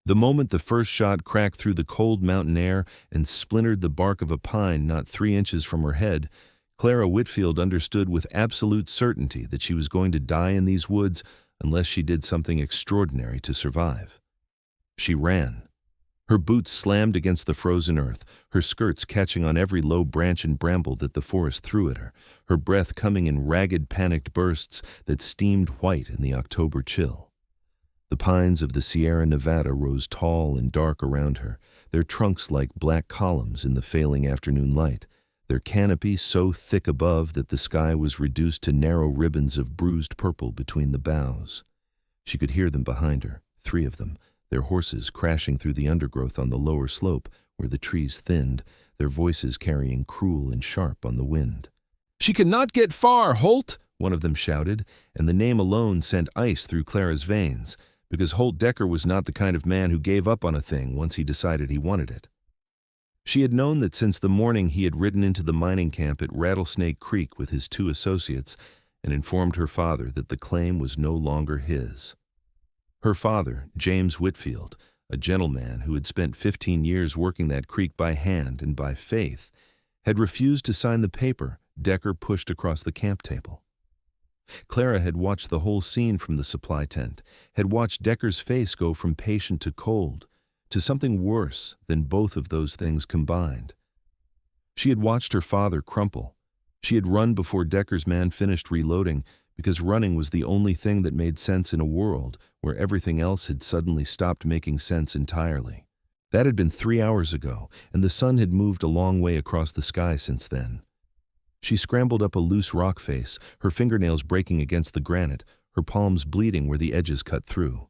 The moment the first shot cracked through the cold mountain air and splintered the bark of a pine not 3 inches from her head, Clara Whitfield understood with absolute certainty that she was going to die in these woods unless she did something extraordinary to survive. She ran. Her boots slammed against the frozen earth, her skirts catching on every low branch and bramble that the forest threw at her, her breath coming in ragged, panicked bursts that steamed white in the October chill. The pines of the Sierra Nevada rose tall and dark around her, their trunks like black columns in the failing afternoon light, their canopy so thick above that the sky was reduced to narrow ribbons of bruised purple between the boughs. She could hear them behind her, 3 of them, their horses crashing through the undergrowth on the lower slope where the trees thinned, their voices carrying cruel and sharp on the wind. "She cannot get far, Holt!" one of them shouted, and the name alone sent ice through Clara's veins, because Holt Decker was not the kind of man who gave up on a thing once he decided he wanted it. She had known that since the morning he had ridden into the mining camp at Rattlesnake Creek with his 2 associates and informed her father that the claim was no longer his. Her father, James Whitfield, a gentleman who had spent 15 years working that creek by hand and by faith, had refused to sign the paper Decker pushed across the camp table. Clara had watched the whole scene from the supply tent, had watched Decker's face go from patient to cold, to something worse than both of those things combined. She had watched her father crumple. She had run before Decker's man finished reloading, because running was the only thing that made sense in a world where everything else had suddenly stopped making sense entirely. That had been 3 hours ago, and the sun had moved a long way across the sky since then. She scrambled up a loose rock face, her fingernails breaking against the granite, her palms bleeding where the edges cut through.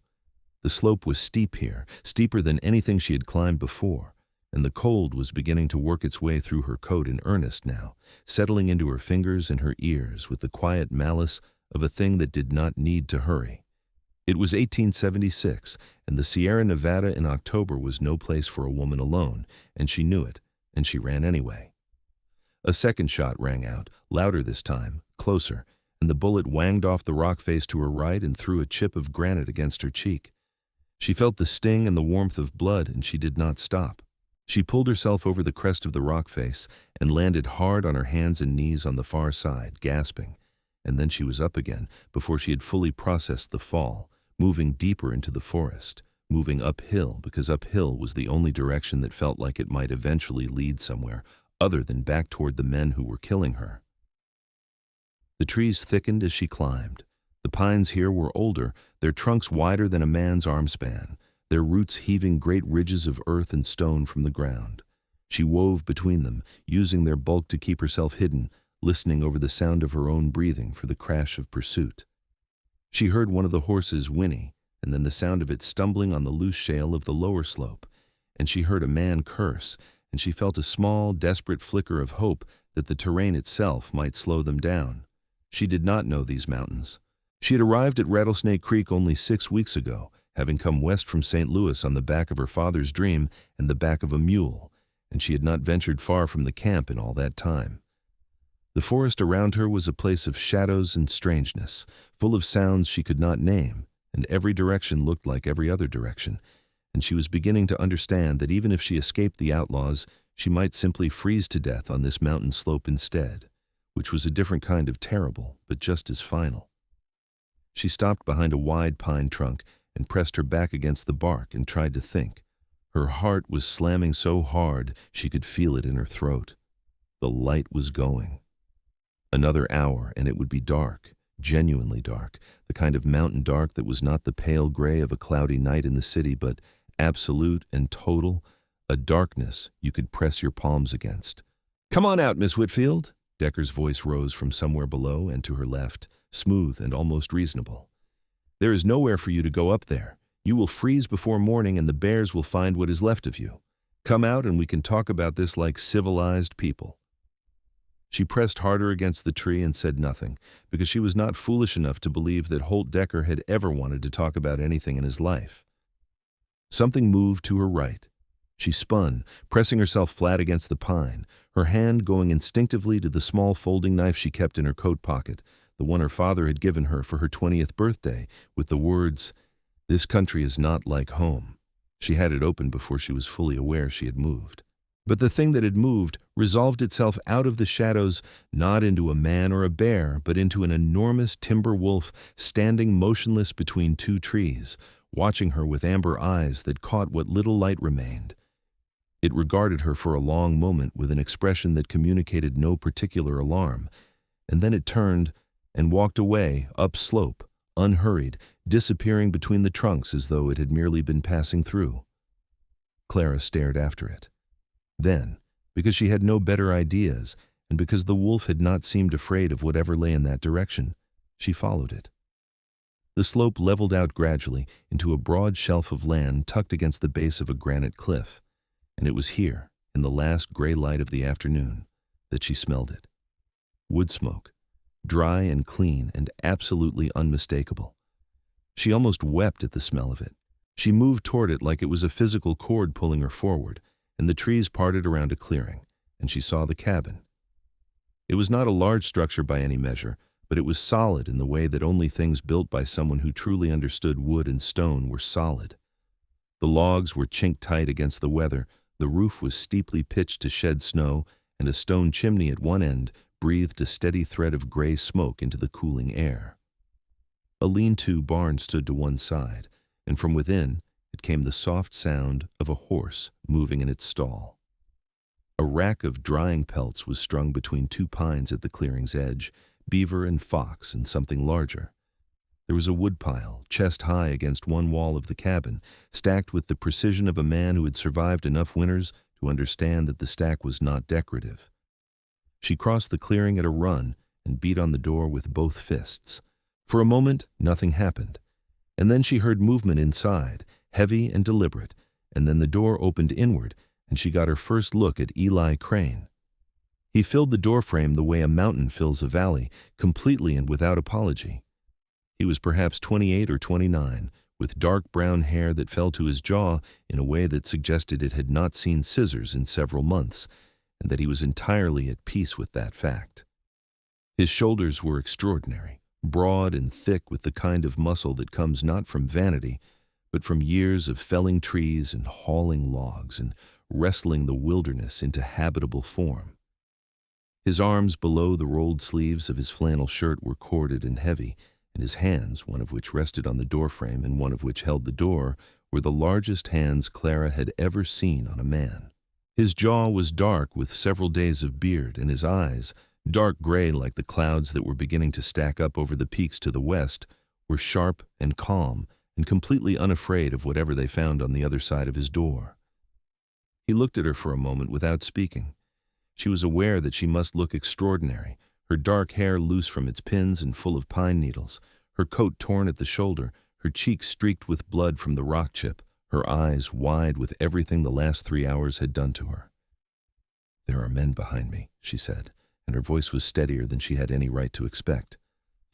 The slope was steep here, steeper than anything she had climbed before, and the cold was beginning to work its way through her coat in earnest now, settling into her fingers and her ears with the quiet malice of a thing that did not need to hurry. It was 1876, and the Sierra Nevada in October was no place for a woman alone, and she knew it, and she ran anyway. A second shot rang out, louder this time, closer, and the bullet wanged off the rock face to her right and threw a chip of granite against her cheek. She felt the sting and the warmth of blood, and she did not stop. She pulled herself over the crest of the rock face and landed hard on her hands and knees on the far side, gasping. And then she was up again before she had fully processed the fall, moving deeper into the forest, moving uphill because uphill was the only direction that felt like it might eventually lead somewhere other than back toward the men who were killing her. The trees thickened as she climbed. The pines here were older, their trunks wider than a man's arm span, their roots heaving great ridges of earth and stone from the ground. She wove between them, using their bulk to keep herself hidden, listening over the sound of her own breathing for the crash of pursuit. She heard one of the horses whinny, and then the sound of it stumbling on the loose shale of the lower slope, and she heard a man curse, and she felt a small, desperate flicker of hope that the terrain itself might slow them down. She did not know these mountains. She had arrived at Rattlesnake Creek only 6 weeks ago, having come west from St. Louis on the back of her father's dream and the back of a mule, and she had not ventured far from the camp in all that time. The forest around her was a place of shadows and strangeness, full of sounds she could not name, and every direction looked like every other direction, and she was beginning to understand that even if she escaped the outlaws, she might simply freeze to death on this mountain slope instead, which was a different kind of terrible, but just as final. She stopped behind a wide pine trunk and pressed her back against the bark and tried to think. Her heart was slamming so hard she could feel it in her throat. The light was going. Another hour and it would be dark, genuinely dark, the kind of mountain dark that was not the pale gray of a cloudy night in the city, but absolute and total, a darkness you could press your palms against. "Come on out, Miss Whitfield." Decker's voice rose from somewhere below and to her left, smooth and almost reasonable. "There is nowhere for you to go up there. You will freeze before morning and the bears will find what is left of you. Come out and we can talk about this like civilized people." She pressed harder against the tree and said nothing, because she was not foolish enough to believe that Holt Decker had ever wanted to talk about anything in his life. Something moved to her right. She spun, pressing herself flat against the pine, her hand going instinctively to the small folding knife she kept in her coat pocket, the one her father had given her for her 20th birthday, with the words, "This country is not like home." She had it open before she was fully aware she had moved. But the thing that had moved resolved itself out of the shadows, not into a man or a bear, but into an enormous timber wolf standing motionless between two trees, watching her with amber eyes that caught what little light remained. It regarded her for a long moment with an expression that communicated no particular alarm, and then it turned and walked away upslope, unhurried, disappearing between the trunks as though it had merely been passing through. Clara stared after it. Then, because she had no better ideas, and because the wolf had not seemed afraid of whatever lay in that direction, she followed it. The slope leveled out gradually into a broad shelf of land tucked against the base of a granite cliff, and it was here, in the last gray light of the afternoon, that she smelled it. Wood smoke, dry and clean and absolutely unmistakable. She almost wept at the smell of it. She moved toward it like it was a physical cord pulling her forward, and the trees parted around a clearing, and she saw the cabin. It was not a large structure by any measure, but it was solid in the way that only things built by someone who truly understood wood and stone were solid. The logs were chinked tight against the weather, the roof was steeply pitched to shed snow, and a stone chimney at one end breathed a steady thread of gray smoke into the cooling air. A lean-to barn stood to one side, and from within it came the soft sound of a horse moving in its stall. A rack of drying pelts was strung between two pines at the clearing's edge, beaver and fox and something larger. There was a woodpile, chest high against one wall of the cabin, stacked with the precision of a man who had survived enough winters to understand that the stack was not decorative. She crossed the clearing at a run and beat on the door with both fists. For a moment, nothing happened, and then she heard movement inside, heavy and deliberate, and then the door opened inward, and she got her first look at Eli Crane. He filled the doorframe the way a mountain fills a valley, completely and without apology. He was perhaps 28 or 29, with dark brown hair that fell to his jaw in a way that suggested it had not seen scissors in several months, and that he was entirely at peace with that fact. His shoulders were extraordinary, broad and thick with the kind of muscle that comes not from vanity, but from years of felling trees and hauling logs and wrestling the wilderness into habitable form. His arms below the rolled sleeves of his flannel shirt were corded and heavy, and his hands, one of which rested on the doorframe and one of which held the door, were the largest hands Clara had ever seen on a man. His jaw was dark with several days of beard, and his eyes, dark gray like the clouds that were beginning to stack up over the peaks to the west, were sharp and calm and completely unafraid of whatever they found on the other side of his door. He looked at her for a moment without speaking. She was aware that she must look extraordinary, her dark hair loose from its pins and full of pine needles, her coat torn at the shoulder, her cheeks streaked with blood from the rock chip, her eyes wide with everything the last 3 hours had done to her. "There are men behind me," she said, and her voice was steadier than she had any right to expect.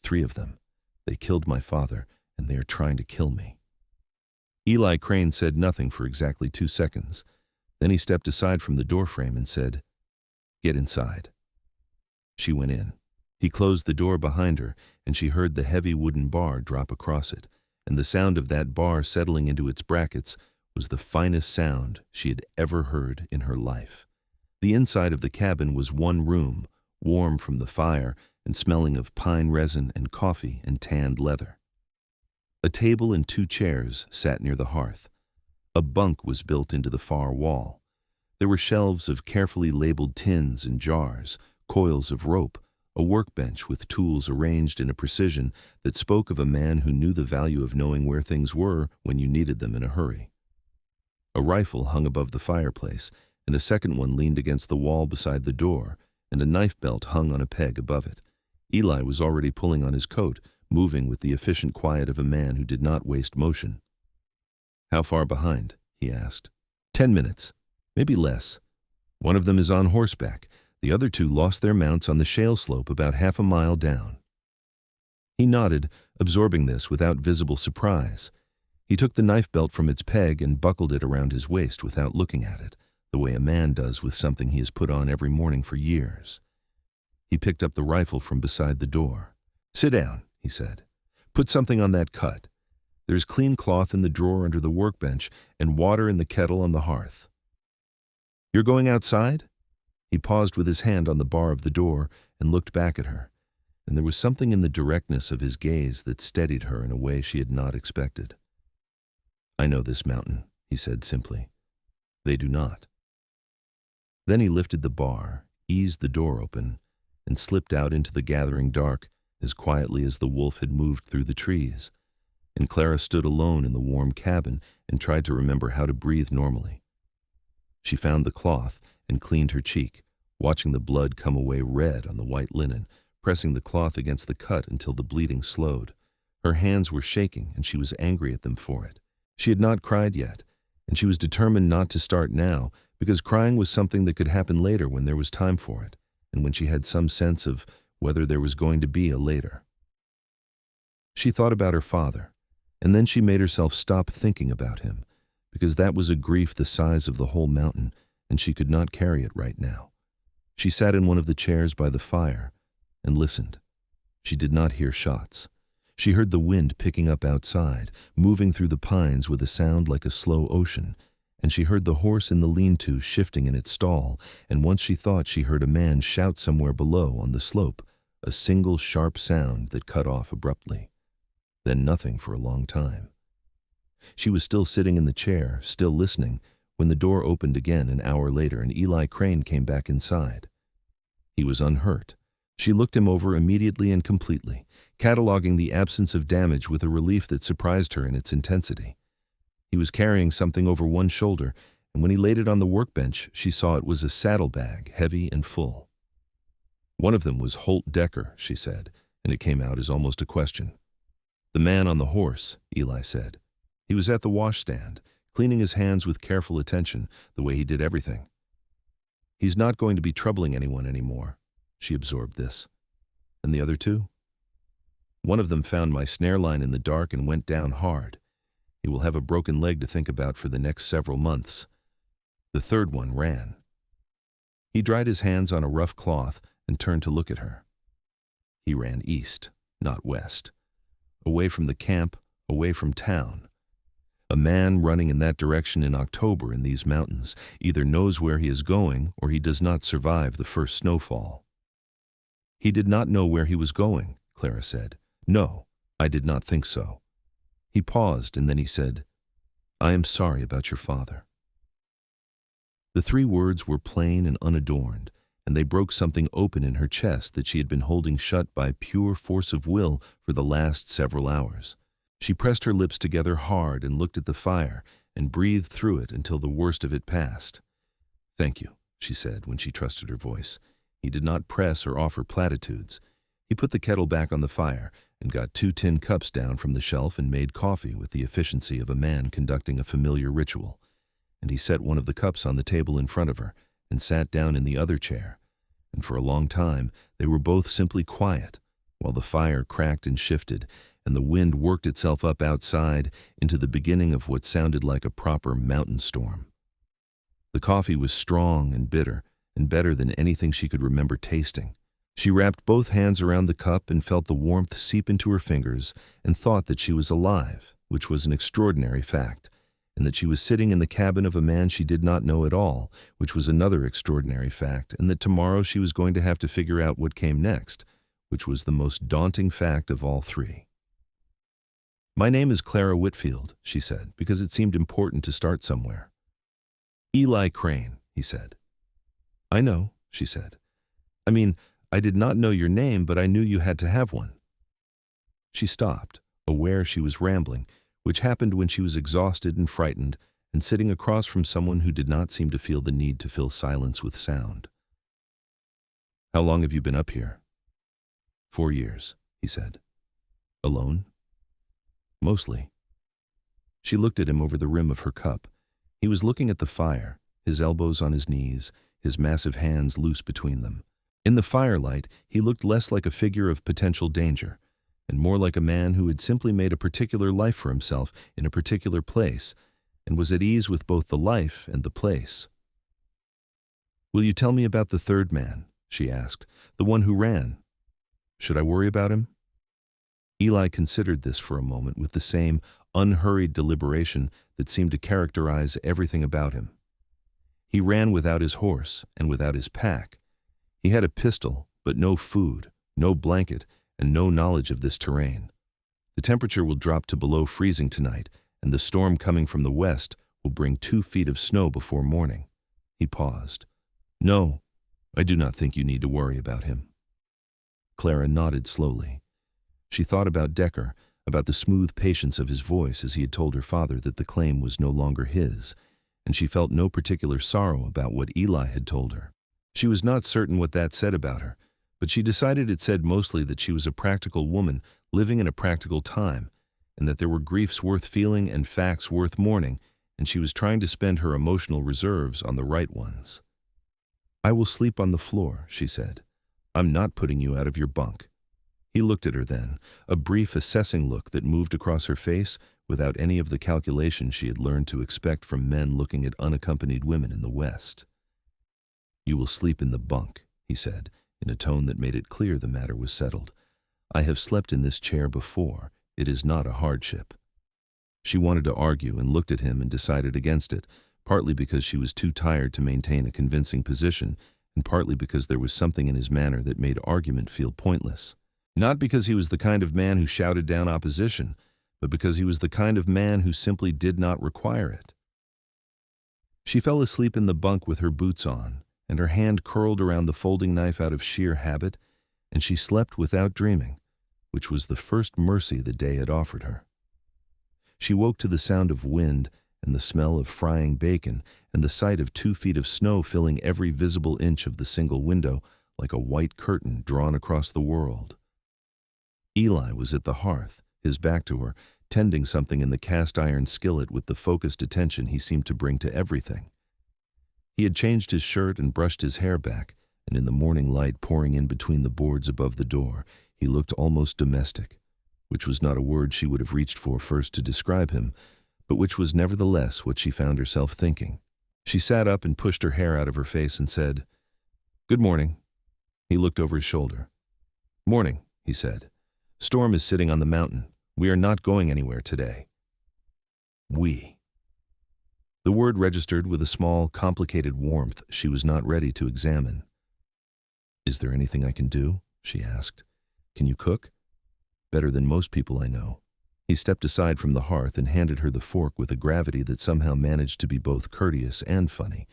"3 of them. They killed my father, and they are trying to kill me." Eli Crane said nothing for exactly 2 seconds. Then he stepped aside from the doorframe and said, "Get inside." She went in. He closed the door behind her, and she heard the heavy wooden bar drop across it, and the sound of that bar settling into its brackets was the finest sound she had ever heard in her life. The inside of the cabin was one room, warm from the fire and smelling of pine resin and coffee and tanned leather. A table and 2 chairs sat near the hearth. A bunk was built into the far wall. There were shelves of carefully labeled tins and jars, coils of rope, a workbench with tools arranged in a precision that spoke of a man who knew the value of knowing where things were when you needed them in a hurry. A rifle hung above the fireplace, and a second one leaned against the wall beside the door, and a knife belt hung on a peg above it. Eli was already pulling on his coat, moving with the efficient quiet of a man who did not waste motion. "How far behind?" he asked. 10 minutes, maybe less. One of them is on horseback. The other 2 lost their mounts on the shale slope about half a mile down." He nodded, absorbing this without visible surprise. He took the knife belt from its peg and buckled it around his waist without looking at it, the way a man does with something he has put on every morning for years. He picked up the rifle from beside the door. "Sit down," he said. "Put something on that cut." There's clean cloth in the drawer under the workbench and water in the kettle on the hearth. You're going outside? He paused with his hand on the bar of the door and looked back at her, and there was something in the directness of his gaze that steadied her in a way she had not expected. I know this mountain, he said simply. They do not. Then he lifted the bar, eased the door open, and slipped out into the gathering dark as quietly as the wolf had moved through the trees, and Clara stood alone in the warm cabin and tried to remember how to breathe normally. She found the cloth and cleaned her cheek, watching the blood come away red on the white linen, pressing the cloth against the cut until the bleeding slowed. Her hands were shaking, and she was angry at them for it. She had not cried yet, and she was determined not to start now, because crying was something that could happen later when there was time for it, and when she had some sense of whether there was going to be a later. She thought about her father, and then she made herself stop thinking about him, because that was a grief the size of the whole mountain, and she could not carry it right now. She sat in one of the chairs by the fire and listened. She did not hear shots. She heard the wind picking up outside, moving through the pines with a sound like a slow ocean, and she heard the horse in the lean-to shifting in its stall, and once she thought she heard a man shout somewhere below on the slope, a single sharp sound that cut off abruptly. Then nothing for a long time. She was still sitting in the chair, still listening, when the door opened again an hour later and Eli Crane came back inside. He was unhurt. She looked him over immediately and completely, cataloging the absence of damage with a relief that surprised her in its intensity. He was carrying something over one shoulder, and when he laid it on the workbench, she saw it was a saddlebag, heavy and full. One of them was Holt Decker, she said, and it came out as almost a question. The man on the horse, Eli said. He was at the washstand, cleaning his hands with careful attention, the way he did everything. He's not going to be troubling anyone anymore. She absorbed this. And the other two? One of them found my snare line in the dark and went down hard. He will have a broken leg to think about for the next several months. The third one ran. He dried his hands on a rough cloth and turned to look at her. He ran east, not west. Away from the camp, away from town. A man running in that direction in October in these mountains either knows where he is going or he does not survive the first snowfall. He did not know where he was going, Clara said. No, I did not think so. He paused and then he said, I am sorry about your father. The three words were plain and unadorned, and they broke something open in her chest that she had been holding shut by pure force of will for the last several hours. She pressed her lips together hard and looked at the fire and breathed through it until the worst of it passed. Thank you, she said when she trusted her voice. He did not press or offer platitudes. He put the kettle back on the fire and got 2 tin cups down from the shelf and made coffee with the efficiency of a man conducting a familiar ritual. And he set one of the cups on the table in front of her and sat down in the other chair. And for a long time they were both simply quiet, while the fire cracked and shifted, and the wind worked itself up outside into the beginning of what sounded like a proper mountain storm. The coffee was strong and bitter, and better than anything she could remember tasting. She wrapped both hands around the cup and felt the warmth seep into her fingers and thought that she was alive, which was an extraordinary fact, and that she was sitting in the cabin of a man she did not know at all, which was another extraordinary fact, and that tomorrow she was going to have to figure out what came next, which was the most daunting fact of all three. My name is Clara Whitfield, she said, because it seemed important to start somewhere. Eli Crane, he said. I know, she said. I mean, I did not know your name, but I knew you had to have one. She stopped, aware she was rambling, which happened when she was exhausted and frightened, and sitting across from someone who did not seem to feel the need to fill silence with sound. How long have you been up here? 4 years, he said. Alone? Mostly. She looked at him over the rim of her cup. He was looking at the fire, his elbows on his knees, his massive hands loose between them. In the firelight, he looked less like a figure of potential danger, and more like a man who had simply made a particular life for himself in a particular place, and was at ease with both the life and the place. Will you tell me about the third man? She asked. The one who ran. Should I worry about him? Eli considered this for a moment with the same unhurried deliberation that seemed to characterize everything about him. He ran without his horse and without his pack. He had a pistol, but no food, no blanket, and no knowledge of this terrain. The temperature will drop to below freezing tonight, and the storm coming from the west will bring 2 feet of snow before morning. He paused. No, I do not think you need to worry about him. Clara nodded slowly. She thought about Decker, about the smooth patience of his voice as he had told her father that the claim was no longer his, and she felt no particular sorrow about what Eli had told her. She was not certain what that said about her, but she decided it said mostly that she was a practical woman living in a practical time, and that there were griefs worth feeling and facts worth mourning, and she was trying to spend her emotional reserves on the right ones. I will sleep on the floor, she said. I'm not putting you out of your bunk. He looked at her then, a brief assessing look that moved across her face without any of the calculation she had learned to expect from men looking at unaccompanied women in the West. You will sleep in the bunk, he said, in a tone that made it clear the matter was settled. I have slept in this chair before. It is not a hardship. She wanted to argue and looked at him and decided against it, partly because she was too tired to maintain a convincing position, and partly because there was something in his manner that made argument feel pointless. Not because he was the kind of man who shouted down opposition, but because he was the kind of man who simply did not require it. She fell asleep in the bunk with her boots on, and her hand curled around the folding knife out of sheer habit, and she slept without dreaming, which was the first mercy the day had offered her. She woke to the sound of wind and the smell of frying bacon and the sight of 2 feet of snow filling every visible inch of the single window like a white curtain drawn across the world. Eli was at the hearth, his back to her, tending something in the cast-iron skillet with the focused attention he seemed to bring to everything. He had changed his shirt and brushed his hair back, and in the morning light pouring in between the boards above the door, he looked almost domestic, which was not a word she would have reached for first to describe him, but which was nevertheless what she found herself thinking. She sat up and pushed her hair out of her face and said, "Good morning." He looked over his shoulder. "Morning," he said. "Storm is sitting on the mountain. We are not going anywhere today." We. The word registered with a small, complicated warmth she was not ready to examine. "Is there anything I can do?" she asked. "Can you cook?" "Better than most people I know." He stepped aside from the hearth and handed her the fork with a gravity that somehow managed to be both courteous and funny,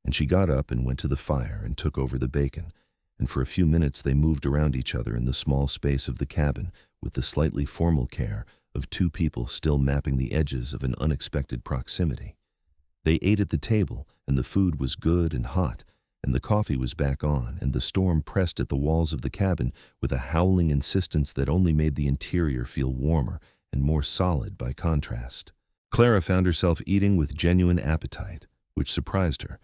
and she got up and went to the fire and took over the bacon, and for a few minutes they moved around each other in the small space of the cabin with the slightly formal care of 2 people still mapping the edges of an unexpected proximity. They ate at the table, and the food was good and hot, and the coffee was back on, and the storm pressed at the walls of the cabin with a howling insistence that only made the interior feel warmer and more solid by contrast. Clara found herself eating with genuine appetite, which surprised her,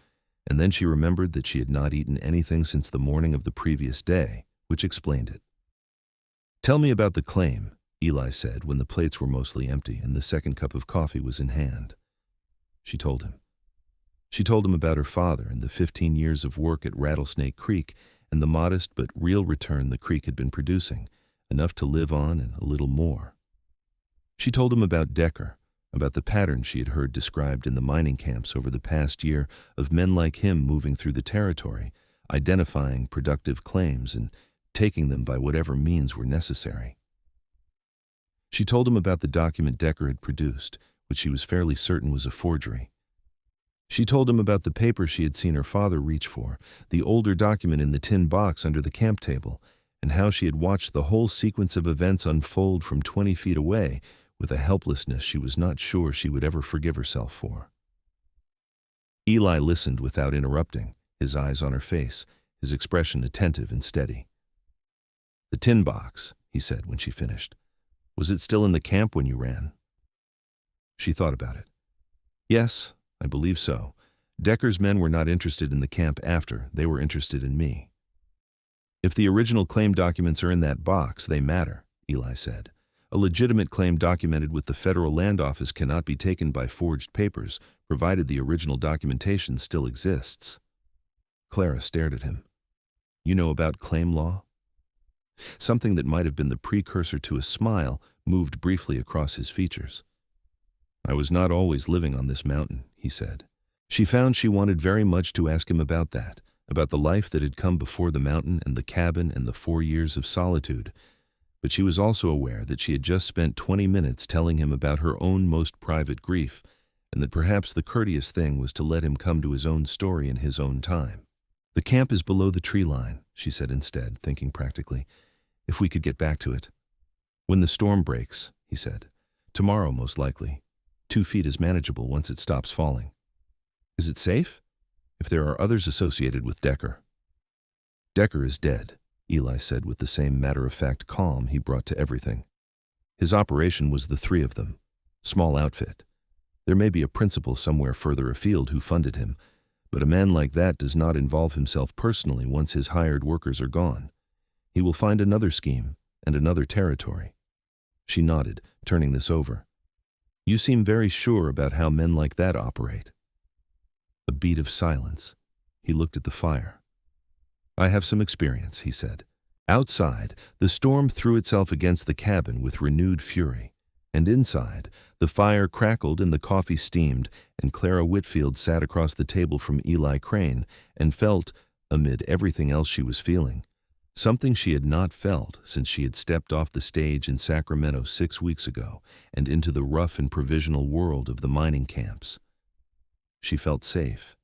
and then she remembered that she had not eaten anything since the morning of the previous day, which explained it. "Tell me about the claim," Eli said when the plates were mostly empty and the second cup of coffee was in hand. She told him. She told him about her father and the 15 years of work at Rattlesnake Creek and the modest but real return the creek had been producing, enough to live on and a little more. She told him about Decker, about the pattern she had heard described in the mining camps over the past year of men like him moving through the territory, identifying productive claims and taking them by whatever means were necessary. She told him about the document Decker had produced, which she was fairly certain was a forgery. She told him about the paper she had seen her father reach for, the older document in the tin box under the camp table, and how she had watched the whole sequence of events unfold from 20 feet away with a helplessness she was not sure she would ever forgive herself for. Eli listened without interrupting, his eyes on her face, his expression attentive and steady. "The tin box," he said when she finished. "Was it still in the camp when you ran?" She thought about it. "Yes, I believe so. Decker's men were not interested in the camp after. They were interested in me." "If the original claim documents are in that box, they matter," Eli said. "A legitimate claim documented with the Federal Land Office cannot be taken by forged papers, provided the original documentation still exists." Clara stared at him. "You know about claim law?" Something that might have been the precursor to a smile moved briefly across his features. "I was not always living on this mountain," he said. She found she wanted very much to ask him about that, about the life that had come before the mountain and the cabin and the 4 years of solitude. But she was also aware that she had just spent 20 minutes telling him about her own most private grief, and that perhaps the courteous thing was to let him come to his own story in his own time. "The camp is below the tree line," she said instead, thinking practically. "If we could get back to it." "When the storm breaks," he said. "Tomorrow, most likely. 2 feet is manageable once it stops falling." "Is it safe?" "If there are others associated with Decker." "Decker is dead," Eli said with the same matter-of-fact calm he brought to everything. "His operation was the 3 of them. Small outfit. There may be a principal somewhere further afield who funded him, but a man like that does not involve himself personally once his hired workers are gone. He will find another scheme and another territory." She nodded, turning this over. "You seem very sure about how men like that operate." A beat of silence. He looked at the fire. "I have some experience," he said. Outside, the storm threw itself against the cabin with renewed fury, and inside, the fire crackled and the coffee steamed, and Clara Whitfield sat across the table from Eli Crane and felt, amid everything else she was feeling, something she had not felt since she had stepped off the stage in Sacramento 6 weeks ago and into the rough and provisional world of the mining camps. She felt safe.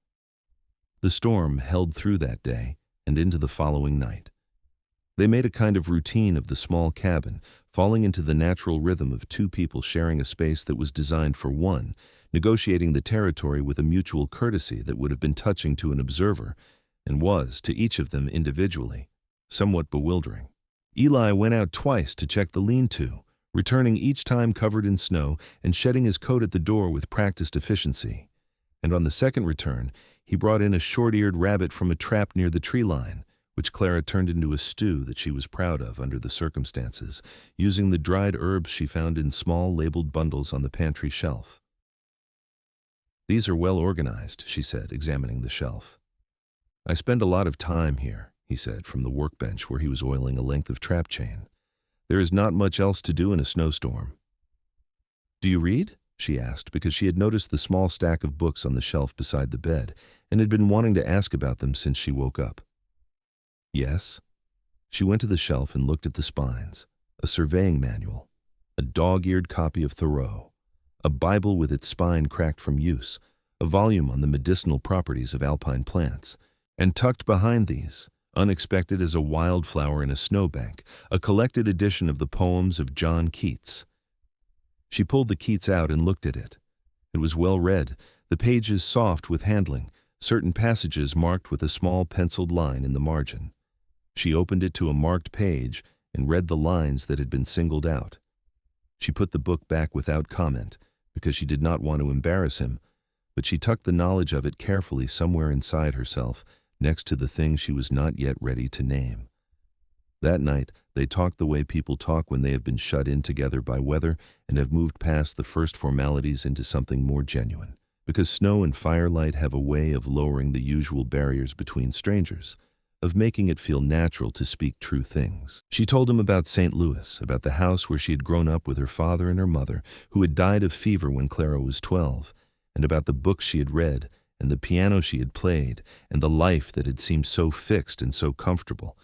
The storm held through that day and into the following night. They made a kind of routine of the small cabin, falling into the natural rhythm of 2 people sharing a space that was designed for one, negotiating the territory with a mutual courtesy that would have been touching to an observer, and was, to each of them individually, somewhat bewildering. Eli went out twice to check the lean-to, returning each time covered in snow and shedding his coat at the door with practiced efficiency. And on the second return, he brought in a short-eared rabbit from a trap near the tree line, which Clara turned into a stew that she was proud of under the circumstances, using the dried herbs she found in small labeled bundles on the pantry shelf. "These are well organized," she said, examining the shelf. "I spend a lot of time here," he said from the workbench where he was oiling a length of trap chain. "There is not much else to do in a snowstorm." "Do you read?" she asked, because she had noticed the small stack of books on the shelf beside the bed and had been wanting to ask about them since she woke up. "Yes." She went to the shelf and looked at the spines, a surveying manual, a dog-eared copy of Thoreau, a Bible with its spine cracked from use, a volume on the medicinal properties of alpine plants, and tucked behind these, unexpected as a wildflower in a snowbank, a collected edition of the poems of John Keats. She pulled the Keats out and looked at it. It was well read, the pages soft with handling, certain passages marked with a small penciled line in the margin. She opened it to a marked page and read the lines that had been singled out. She put the book back without comment, because she did not want to embarrass him, but she tucked the knowledge of it carefully somewhere inside herself, next to the thing she was not yet ready to name. That night, they talked the way people talk when they have been shut in together by weather and have moved past the first formalities into something more genuine, because snow and firelight have a way of lowering the usual barriers between strangers, of making it feel natural to speak true things. She told him about St. Louis, about the house where she had grown up with her father and her mother, who had died of fever when Clara was 12, and about the books she had read, and the piano she had played, and the life that had seemed so fixed and so comfortable,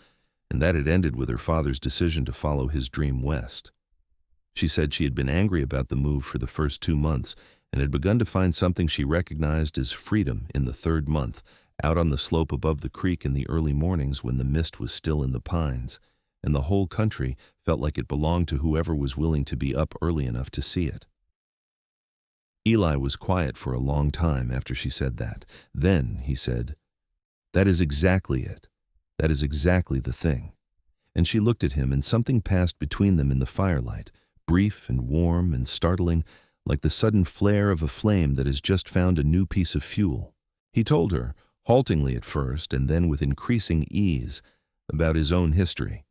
and that had ended with her father's decision to follow his dream west. She said she had been angry about the move for the first 2 months and had begun to find something she recognized as freedom in the 3rd month, out on the slope above the creek in the early mornings when the mist was still in the pines, and the whole country felt like it belonged to whoever was willing to be up early enough to see it. Eli was quiet for a long time after she said that. Then he said, "That is exactly it. That is exactly the thing." And she looked at him, and something passed between them in the firelight, brief and warm and startling, like the sudden flare of a flame that has just found a new piece of fuel. He told her, haltingly at first and then with increasing ease, about his own history.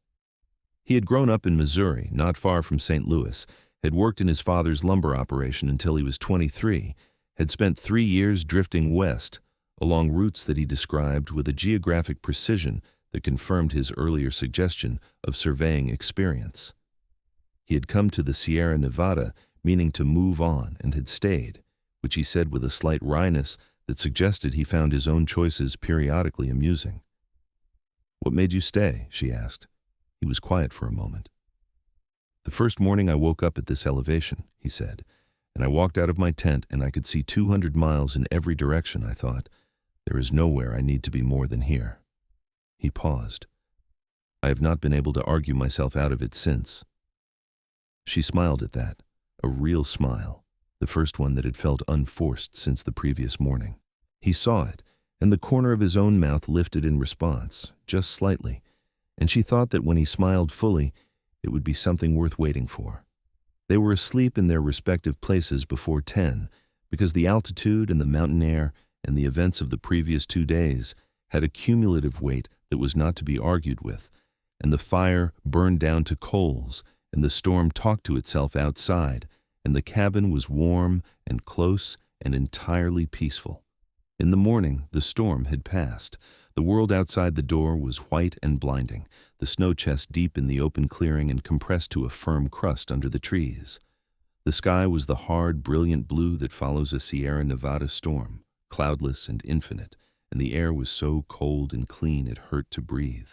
He had grown up in Missouri, not far from St. Louis, had worked in his father's lumber operation until he was 23, had spent 3 years drifting west, along routes that he described with a geographic precision that confirmed his earlier suggestion of surveying experience. He had come to the Sierra Nevada meaning to move on and had stayed, which he said with a slight wryness that suggested he found his own choices periodically amusing. "What made you stay?" she asked. He was quiet for a moment. "The first morning I woke up at this elevation," he said, "and I walked out of my tent and I could see 200 miles in every direction. I thought, there is nowhere I need to be more than here." He paused. "I have not been able to argue myself out of it since." She smiled at that, a real smile, the first one that had felt unforced since the previous morning. He saw it, and the corner of his own mouth lifted in response, just slightly, and she thought that when he smiled fully, it would be something worth waiting for. They were asleep in their respective places before 10, because the altitude and the mountain air and the events of the previous 2 days had a cumulative weight that was not to be argued with, and the fire burned down to coals, and the storm talked to itself outside, and the cabin was warm and close and entirely peaceful. In the morning, the storm had passed. The world outside the door was white and blinding, the snow chest deep in the open clearing and compressed to a firm crust under the trees. The sky was the hard, brilliant blue that follows a Sierra Nevada storm, cloudless and infinite, and the air was so cold and clean it hurt to breathe.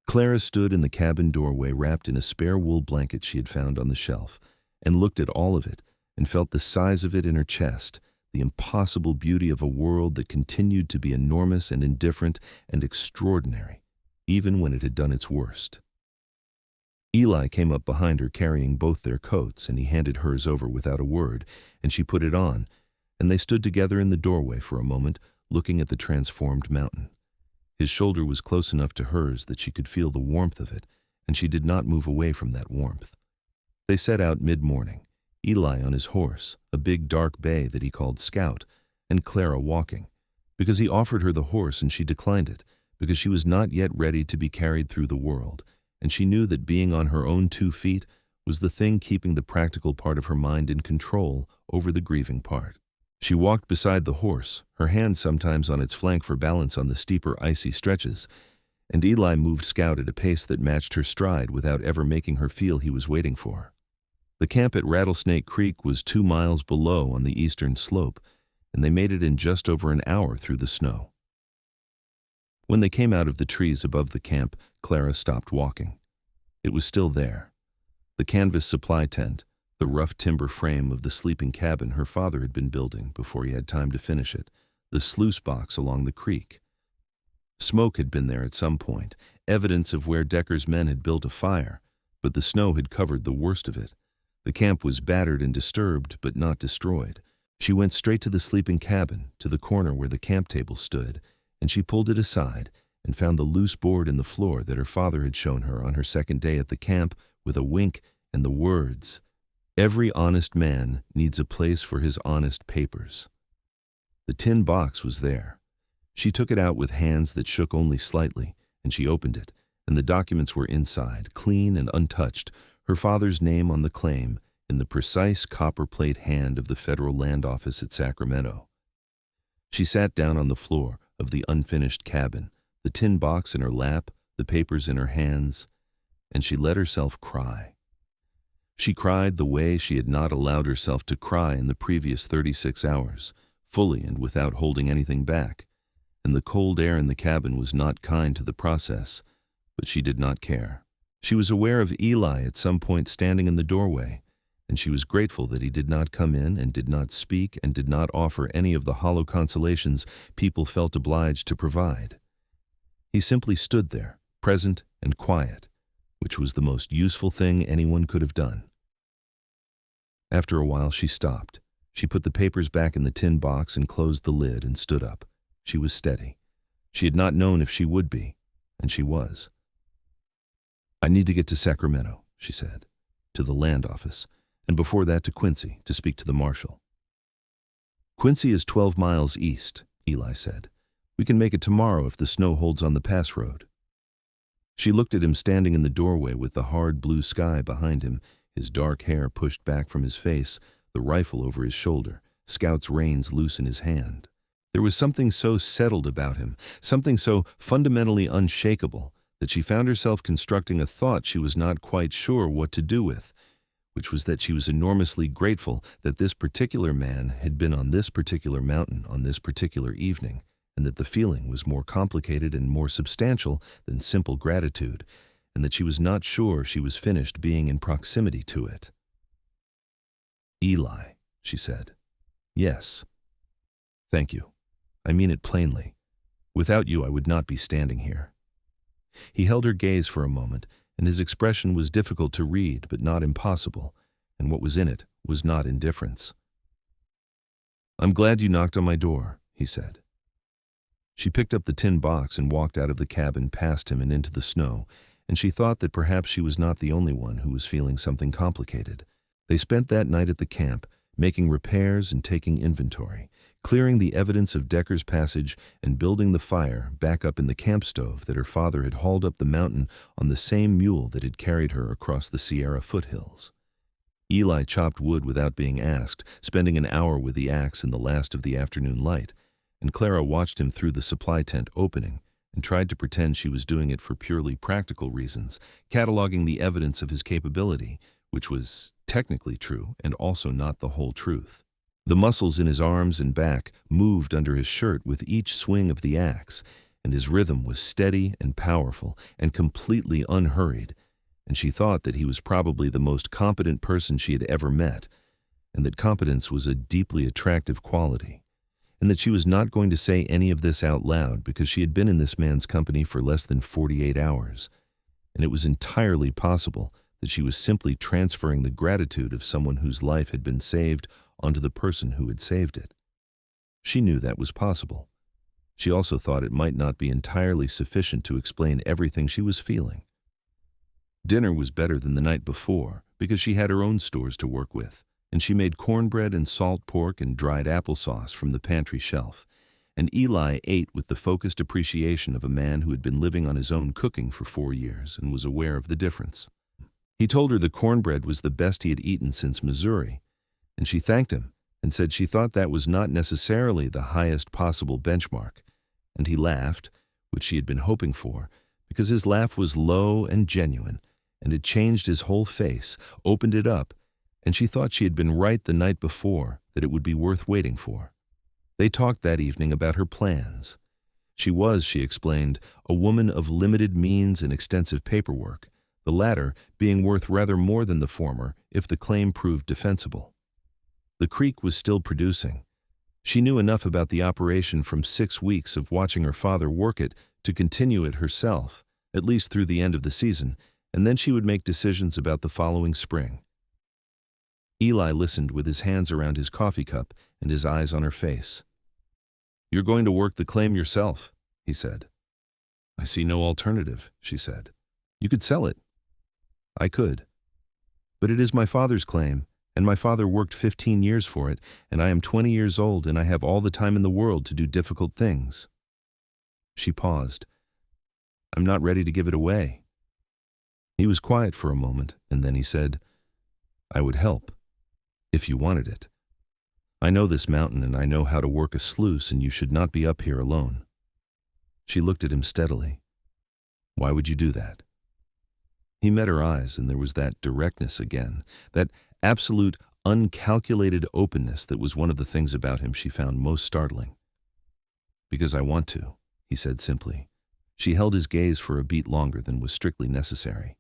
Clara stood in the cabin doorway wrapped in a spare wool blanket she had found on the shelf, and looked at all of it, and felt the size of it in her chest, the impossible beauty of a world that continued to be enormous and indifferent and extraordinary, even when it had done its worst. Eli came up behind her carrying both their coats, and he handed hers over without a word, and she put it on, and they stood together in the doorway for a moment, looking at the transformed mountain. His shoulder was close enough to hers that she could feel the warmth of it, and she did not move away from that warmth. They set out mid-morning, Eli on his horse, a big dark bay that he called Scout, and Clara walking, because he offered her the horse and she declined it, because she was not yet ready to be carried through the world, and she knew that being on her own 2 feet was the thing keeping the practical part of her mind in control over the grieving part. She walked beside the horse, her hand sometimes on its flank for balance on the steeper icy stretches, and Eli moved Scout at a pace that matched her stride without ever making her feel he was waiting for her. The camp at Rattlesnake Creek was 2 miles below on the eastern slope, and they made it in just over an hour through the snow. When they came out of the trees above the camp, Clara stopped walking. It was still there. The canvas supply tent, the rough timber frame of the sleeping cabin her father had been building before he had time to finish it, the sluice box along the creek. Smoke had been there at some point, evidence of where Decker's men had built a fire, but the snow had covered the worst of it. The camp was battered and disturbed, but not destroyed. She went straight to the sleeping cabin, to the corner where the camp table stood, and she pulled it aside and found the loose board in the floor that her father had shown her on her second day at the camp with a wink and the words, "Every honest man needs a place for his honest papers." The tin box was there. She took it out with hands that shook only slightly, and she opened it, and the documents were inside, clean and untouched, her father's name on the claim in the precise copper-plate hand of the Federal Land Office at Sacramento. She sat down on the floor of the unfinished cabin, the tin box in her lap, the papers in her hands, and she let herself cry. She cried the way she had not allowed herself to cry in the previous 36 hours, fully and without holding anything back, and the cold air in the cabin was not kind to the process, but she did not care. She was aware of Eli at some point standing in the doorway, and she was grateful that he did not come in and did not speak and did not offer any of the hollow consolations people felt obliged to provide. He simply stood there, present and quiet, which was the most useful thing anyone could have done. After a while she stopped. She put the papers back in the tin box and closed the lid and stood up. She was steady. She had not known if she would be, and she was. "I need to get to Sacramento," she said, "to the land office, and before that to Quincy to speak to the marshal." "Quincy is 12 miles east," Eli said. "We can make it tomorrow if the snow holds on the pass road." She looked at him standing in the doorway with the hard blue sky behind him, his dark hair pushed back from his face, the rifle over his shoulder, Scout's reins loose in his hand. There was something so settled about him, something so fundamentally unshakable, that she found herself constructing a thought she was not quite sure what to do with, which was that she was enormously grateful that this particular man had been on this particular mountain on this particular evening, and that the feeling was more complicated and more substantial than simple gratitude, and that she was not sure she was finished being in proximity to it. "Eli," she said. "Yes. Thank you. I mean it plainly. Without you, I would not be standing here." He held her gaze for a moment, and his expression was difficult to read but not impossible, and what was in it was not indifference. "I'm glad you knocked on my door," he said. She picked up the tin box and walked out of the cabin past him and into the snow, and she thought that perhaps she was not the only one who was feeling something complicated. They spent that night at the camp, making repairs and taking inventory, clearing the evidence of Decker's passage and building the fire back up in the camp stove that her father had hauled up the mountain on the same mule that had carried her across the Sierra foothills. Eli chopped wood without being asked, spending an hour with the axe in the last of the afternoon light, and Clara watched him through the supply tent opening and tried to pretend she was doing it for purely practical reasons, cataloging the evidence of his capability, which was technically true and also not the whole truth. The muscles in his arms and back moved under his shirt with each swing of the axe, and his rhythm was steady and powerful and completely unhurried, and she thought that he was probably the most competent person she had ever met, and that competence was a deeply attractive quality, and that she was not going to say any of this out loud because she had been in this man's company for less than 48 hours, and it was entirely possible that she was simply transferring the gratitude of someone whose life had been saved onto the person who had saved it. She knew that was possible. She also thought it might not be entirely sufficient to explain everything she was feeling. Dinner was better than the night before because she had her own stores to work with, and she made cornbread and salt pork and dried applesauce from the pantry shelf, and Eli ate with the focused appreciation of a man who had been living on his own cooking for 4 years and was aware of the difference. He told her the cornbread was the best he had eaten since Missouri, and she thanked him and said she thought that was not necessarily the highest possible benchmark, and he laughed, which she had been hoping for, because his laugh was low and genuine, and it changed his whole face, opened it up, and she thought she had been right the night before that it would be worth waiting for. They talked that evening about her plans. She was, she explained, a woman of limited means and extensive paperwork, the latter being worth rather more than the former if the claim proved defensible. The creek was still producing. She knew enough about the operation from 6 weeks of watching her father work it to continue it herself, at least through the end of the season, and then she would make decisions about the following spring. Eli listened with his hands around his coffee cup and his eyes on her face. "You're going to work the claim yourself," he said. "I see no alternative," she said. "You could sell it." "I could. But it is my father's claim, and my father worked 15 years for it, and I am 20 years old, and I have all the time in the world to do difficult things." She paused. "I'm not ready to give it away." He was quiet for a moment, and then he said, "I would help, if you wanted it. I know this mountain, and I know how to work a sluice, and you should not be up here alone." She looked at him steadily. "Why would you do that?" He met her eyes, and there was that directness again, that absolute, uncalculated openness that was one of the things about him she found most startling. "Because I want to," he said simply. She held his gaze for a beat longer than was strictly necessary.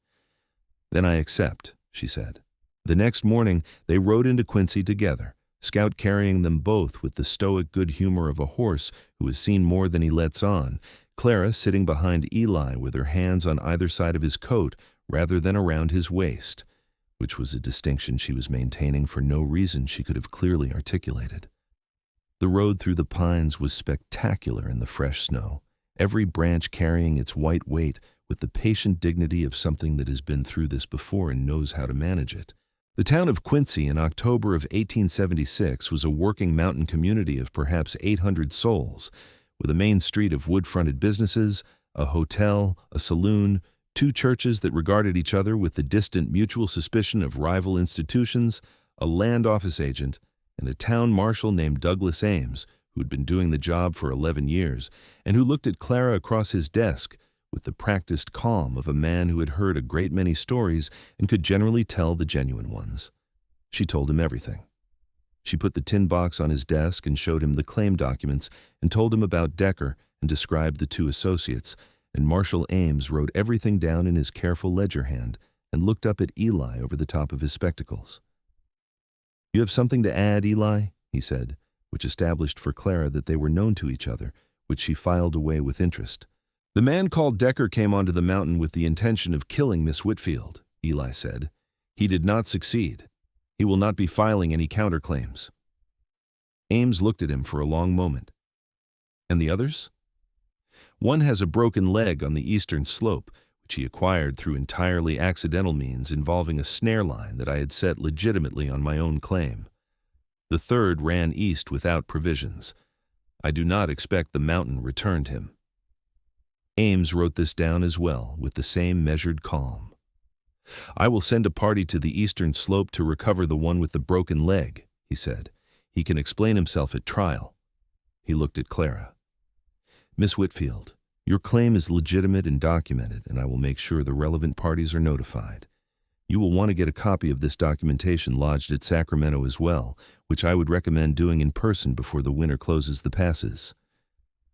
"Then I accept," she said. The next morning, they rode into Quincy together, Scout carrying them both with the stoic good humor of a horse who has seen more than he lets on, Clara sitting behind Eli with her hands on either side of his coat rather than around his waist, which was a distinction she was maintaining for no reason she could have clearly articulated. The road through the pines was spectacular in the fresh snow, every branch carrying its white weight with the patient dignity of something that has been through this before and knows how to manage it. The town of Quincy in October of 1876 was a working mountain community of perhaps 800 souls, with a main street of wood-fronted businesses, a hotel, a saloon, 2 churches that regarded each other with the distant mutual suspicion of rival institutions, a land office agent, and a town marshal named Douglas Ames, who had been doing the job for 11 years, and who looked at Clara across his desk with the practiced calm of a man who had heard a great many stories and could generally tell the genuine ones. She told him everything. She put the tin box on his desk and showed him the claim documents and told him about Decker and described the two associates, and Marshal Ames wrote everything down in his careful ledger hand and looked up at Eli over the top of his spectacles. "You have something to add, Eli?" he said, which established for Clara that they were known to each other, which she filed away with interest. "The man called Decker came onto the mountain with the intention of killing Miss Whitfield," Eli said. "He did not succeed. He will not be filing any counterclaims." Ames looked at him for a long moment. "And the others?" "One has a broken leg on the eastern slope, which he acquired through entirely accidental means involving a snare line that I had set legitimately on my own claim. The third ran east without provisions. I do not expect the mountain returned him." Ames wrote this down as well, with the same measured calm. "I will send a party to the eastern slope to recover the one with the broken leg," he said. "He can explain himself at trial." He looked at Clara. "Miss Whitfield, your claim is legitimate and documented, and I will make sure the relevant parties are notified. You will want to get a copy of this documentation lodged at Sacramento as well, which I would recommend doing in person before the winter closes the passes."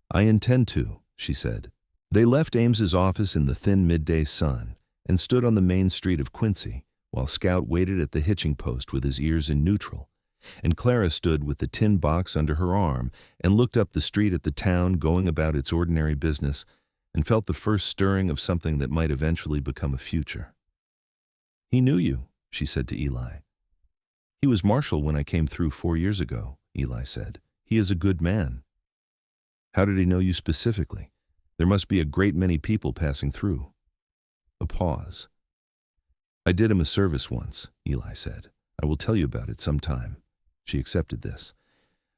"I intend to," she said. They left Ames's office in the thin midday sun and stood on the main street of Quincy, while Scout waited at the hitching post with his ears in neutral, and Clara stood with the tin box under her arm and looked up the street at the town going about its ordinary business and felt the first stirring of something that might eventually become a future. "He knew you," she said to Eli. "He was marshal when I came through 4 years ago," Eli said. "He is a good man." "How did he know you specifically? There must be a great many people passing through." A pause. "I did him a service once," Eli said. "I will tell you about it sometime." She accepted this.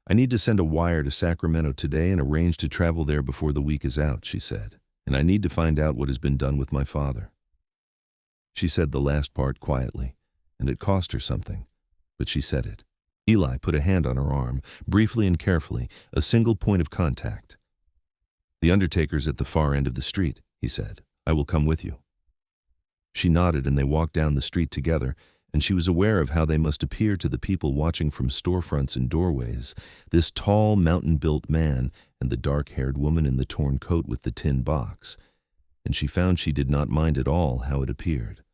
"I need to send a wire to Sacramento today and arrange to travel there before the week is out," she said. "And I need to find out what has been done with my father." She said the last part quietly, and it cost her something, but she said it. Eli put a hand on her arm, briefly and carefully, a single point of contact. "The undertaker's at the far end of the street," he said. "I will come with you." She nodded, and they walked down the street together, and she was aware of how they must appear to the people watching from storefronts and doorways, this tall, mountain-built man and the dark-haired woman in the torn coat with the tin box, and she found she did not mind at all how it appeared.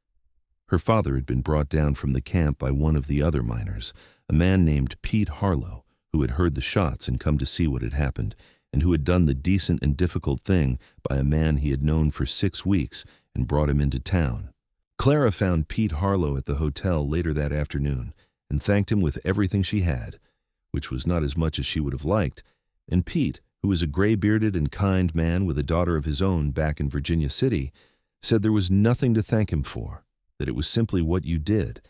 Her father had been brought down from the camp by one of the other miners, a man named Pete Harlow, who had heard the shots and come to see what had happened, and who had done the decent and difficult thing by a man he had known for 6 weeks and brought him into town. Clara found Pete Harlow at the hotel later that afternoon and thanked him with everything she had, which was not as much as she would have liked, and Pete, who was a gray-bearded and kind man with a daughter of his own back in Virginia City, said there was nothing to thank him for, that it was simply what you did,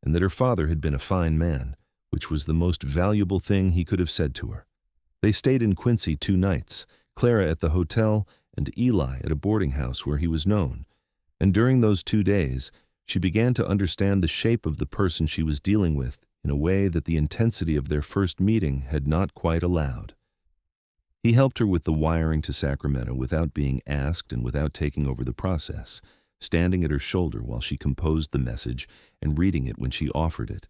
and that her father had been a fine man, which was the most valuable thing he could have said to her. They stayed in Quincy 2 nights, Clara at the hotel and Eli at a boarding house where he was known, and during those 2 days she began to understand the shape of the person she was dealing with in a way that the intensity of their first meeting had not quite allowed. He helped her with the wiring to Sacramento without being asked and without taking over the process, standing at her shoulder while she composed the message and reading it when she offered it,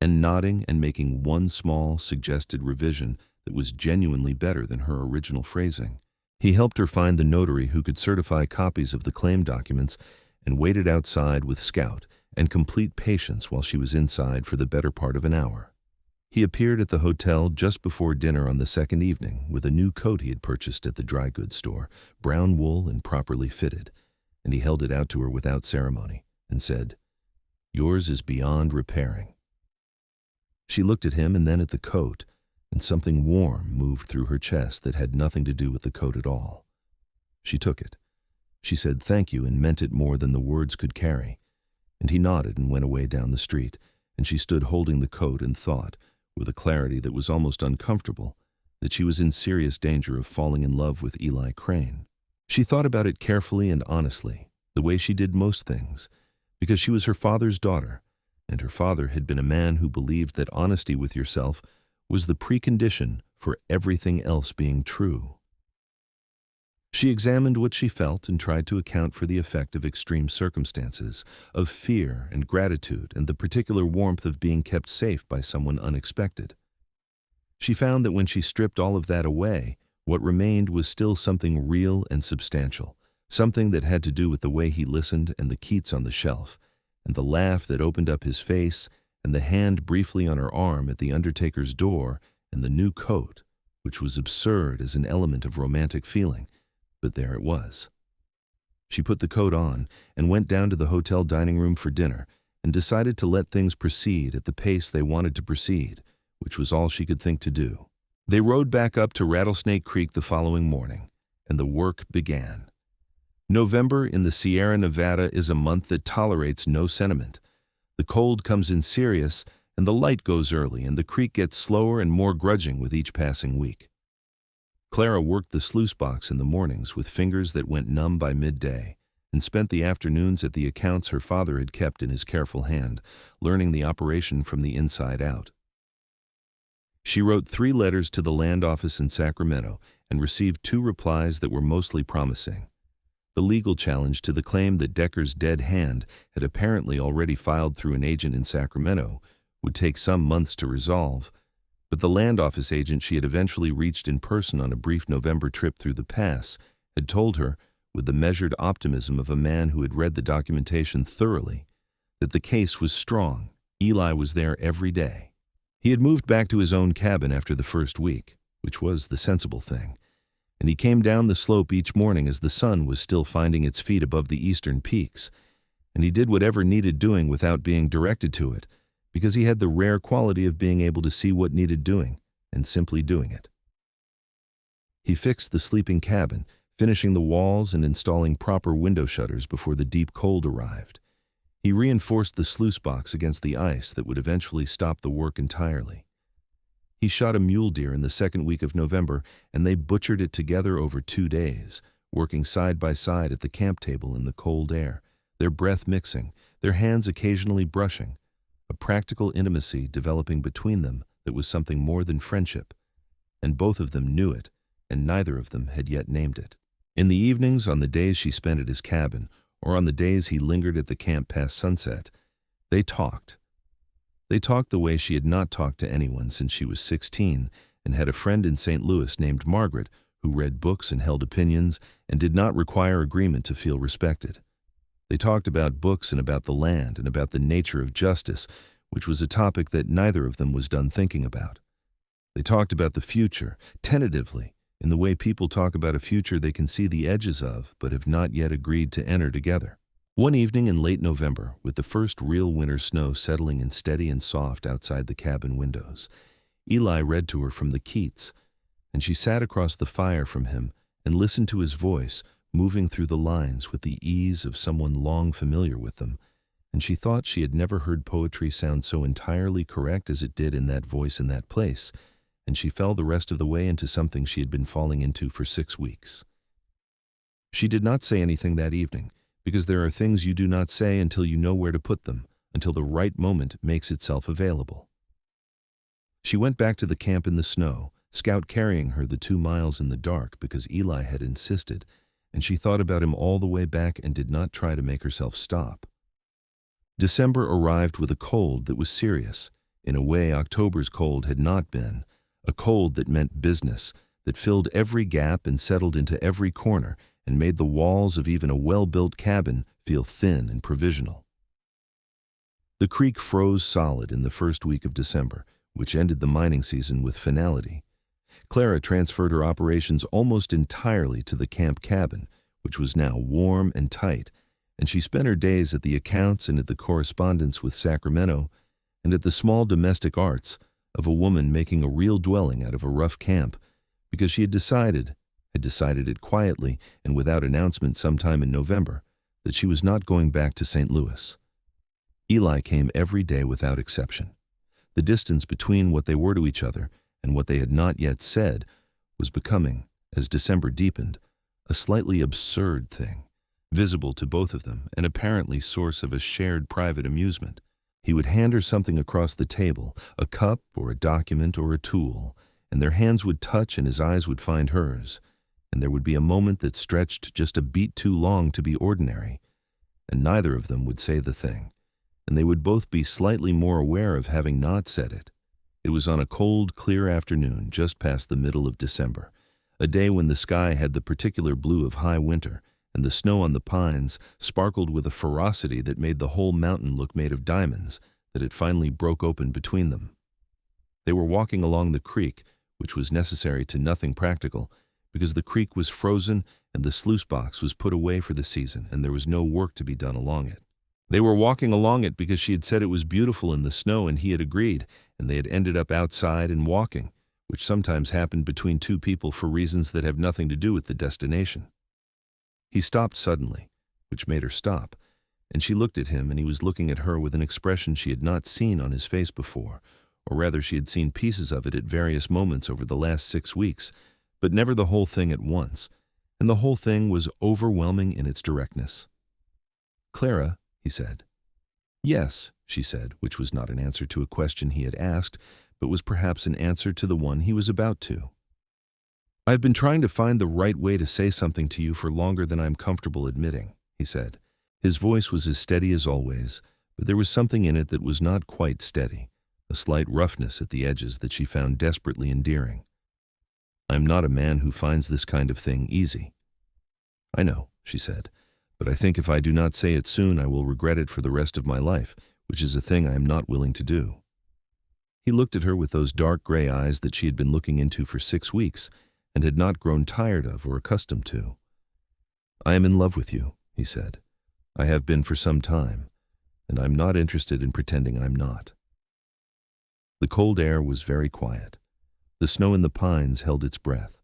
and nodding and making one small, suggested revision that was genuinely better than her original phrasing. He helped her find the notary who could certify copies of the claim documents and waited outside with Scout and complete patience while she was inside for the better part of an hour. He appeared at the hotel just before dinner on the second evening with a new coat he had purchased at the dry goods store, brown wool and properly fitted, and he held it out to her without ceremony and said, "Yours is beyond repairing." She looked at him and then at the coat, and something warm moved through her chest that had nothing to do with the coat at all. She took it. She said thank you and meant it more than the words could carry, and he nodded and went away down the street, and she stood holding the coat and thought, with a clarity that was almost uncomfortable, that she was in serious danger of falling in love with Eli Crane. She thought about it carefully and honestly, the way she did most things, because she was her father's daughter, and her father had been a man who believed that honesty with yourself was the precondition for everything else being true. She examined what she felt and tried to account for the effect of extreme circumstances, of fear and gratitude and the particular warmth of being kept safe by someone unexpected. She found that when she stripped all of that away, what remained was still something real and substantial, something that had to do with the way he listened and the Keats on the shelf, and the laugh that opened up his face, and the hand briefly on her arm at the undertaker's door, and the new coat, which was absurd as an element of romantic feeling, but there it was. She put the coat on and went down to the hotel dining room for dinner and decided to let things proceed at the pace they wanted to proceed, which was all she could think to do. They rode back up to Rattlesnake Creek the following morning, and the work began. November in the Sierra Nevada is a month that tolerates no sentiment. The cold comes in serious, and the light goes early, and the creek gets slower and more grudging with each passing week. Clara worked the sluice box in the mornings with fingers that went numb by midday, and spent the afternoons at the accounts her father had kept in his careful hand, learning the operation from the inside out. She wrote 3 letters to the land office in Sacramento and received 2 replies that were mostly promising. The legal challenge to the claim that Decker's dead hand had apparently already filed through an agent in Sacramento would take some months to resolve, but the land office agent she had eventually reached in person on a brief November trip through the pass had told her, with the measured optimism of a man who had read the documentation thoroughly, that the case was strong. Eli was there every day. He had moved back to his own cabin after the first week, which was the sensible thing, and he came down the slope each morning as the sun was still finding its feet above the eastern peaks, and he did whatever needed doing without being directed to it, because he had the rare quality of being able to see what needed doing and simply doing it. He fixed the sleeping cabin, finishing the walls and installing proper window shutters before the deep cold arrived. He reinforced the sluice box against the ice that would eventually stop the work entirely. He shot a mule deer in the second week of November, and they butchered it together over 2 days, working side by side at the camp table in the cold air, their breath mixing, their hands occasionally brushing, a practical intimacy developing between them that was something more than friendship, and both of them knew it, and neither of them had yet named it. In the evenings, on the days she spent at his cabin, or on the days he lingered at the camp past sunset, they talked. They talked the way she had not talked to anyone since she was 16 and had a friend in St. Louis named Margaret who read books and held opinions and did not require agreement to feel respected. They talked about books and about the land and about the nature of justice, which was a topic that neither of them was done thinking about. They talked about the future, tentatively, in the way people talk about a future they can see the edges of but have not yet agreed to enter together. One evening in late November, with the first real winter snow settling in steady and soft outside the cabin windows, Eli read to her from the Keats, and she sat across the fire from him and listened to his voice moving through the lines with the ease of someone long familiar with them, and she thought she had never heard poetry sound so entirely correct as it did in that voice in that place, and she fell the rest of the way into something she had been falling into for 6 weeks. She did not say anything that evening, because there are things you do not say until you know where to put them, until the right moment makes itself available. She went back to the camp in the snow, Scout carrying her the 2 miles in the dark because Eli had insisted, and she thought about him all the way back and did not try to make herself stop. December arrived with a cold that was serious, in a way October's cold had not been, a cold that meant business, that filled every gap and settled into every corner and made the walls of even a well-built cabin feel thin and provisional. The creek froze solid in the first week of December, which ended the mining season with finality. Clara transferred her operations almost entirely to the camp cabin, which was now warm and tight, and she spent her days at the accounts and at the correspondence with Sacramento and at the small domestic arts of a woman making a real dwelling out of a rough camp, because she had decided it quietly and without announcement sometime in November, that she was not going back to St. Louis. Eli came every day without exception. The distance between what they were to each other and what they had not yet said was becoming, as December deepened, a slightly absurd thing, visible to both of them and apparently source of a shared private amusement. He would hand her something across the table, a cup or a document or a tool, and their hands would touch and his eyes would find hers, and there would be a moment that stretched just a beat too long to be ordinary, and neither of them would say the thing, and they would both be slightly more aware of having not said it. It was on a cold, clear afternoon just past the middle of December, a day when the sky had the particular blue of high winter, and the snow on the pines sparkled with a ferocity that made the whole mountain look made of diamonds, that it finally broke open between them. They were walking along the creek, which was necessary to nothing practical, because the creek was frozen and the sluice box was put away for the season and there was no work to be done along it. They were walking along it because she had said it was beautiful in the snow and he had agreed, and they had ended up outside and walking, which sometimes happened between two people for reasons that have nothing to do with the destination. He stopped suddenly, which made her stop, and she looked at him and he was looking at her with an expression she had not seen on his face before, or rather she had seen pieces of it at various moments over the last 6 weeks, but never the whole thing at once, and the whole thing was overwhelming in its directness. "Clara," he said. "Yes," she said, which was not an answer to a question he had asked, but was perhaps an answer to the one he was about to. "I've been trying to find the right way to say something to you for longer than I'm comfortable admitting," he said. His voice was as steady as always, but there was something in it that was not quite steady, a slight roughness at the edges that she found desperately endearing. "I'm not a man who finds this kind of thing easy." "I know," she said, "but I think if I do not say it soon I will regret it for the rest of my life, which is a thing I am not willing to do." He looked at her with those dark gray eyes that she had been looking into for 6 weeks and had not grown tired of or accustomed to. "I am in love with you," he said. "I have been for some time, and I'm not interested in pretending I'm not." The cold air was very quiet. The snow in the pines held its breath.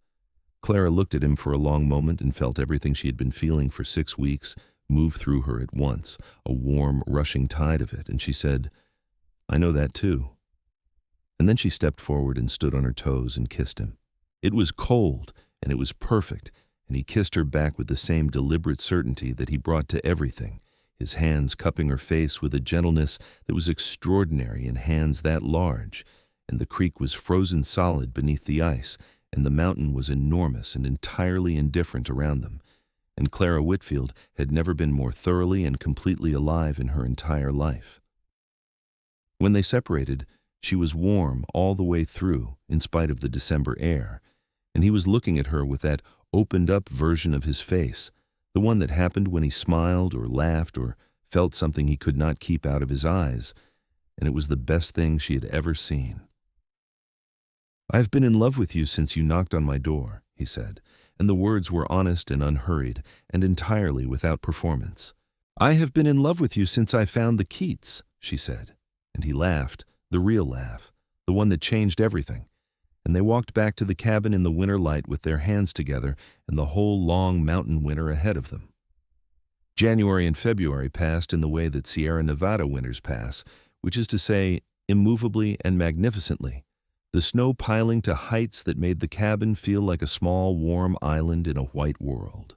Clara looked at him for a long moment and felt everything she had been feeling for 6 weeks move through her at once, a warm, rushing tide of it, and she said, "I know that too." And then she stepped forward and stood on her toes and kissed him. It was cold, and it was perfect, and he kissed her back with the same deliberate certainty that he brought to everything, his hands cupping her face with a gentleness that was extraordinary in hands that large, and the creek was frozen solid beneath the ice, and the mountain was enormous and entirely indifferent around them, and Clara Whitfield had never been more thoroughly and completely alive in her entire life. When they separated, she was warm all the way through, in spite of the December air, and he was looking at her with that opened-up version of his face, the one that happened when he smiled or laughed or felt something he could not keep out of his eyes, and it was the best thing she had ever seen. "I've been in love with you since you knocked on my door," he said, and the words were honest and unhurried and entirely without performance. "I have been in love with you since I found the Keats," she said, and he laughed, the real laugh, the one that changed everything, and they walked back to the cabin in the winter light with their hands together and the whole long mountain winter ahead of them. January and February passed in the way that Sierra Nevada winters pass, which is to say, immovably and magnificently, the snow piling to heights that made the cabin feel like a small, warm island in a white world.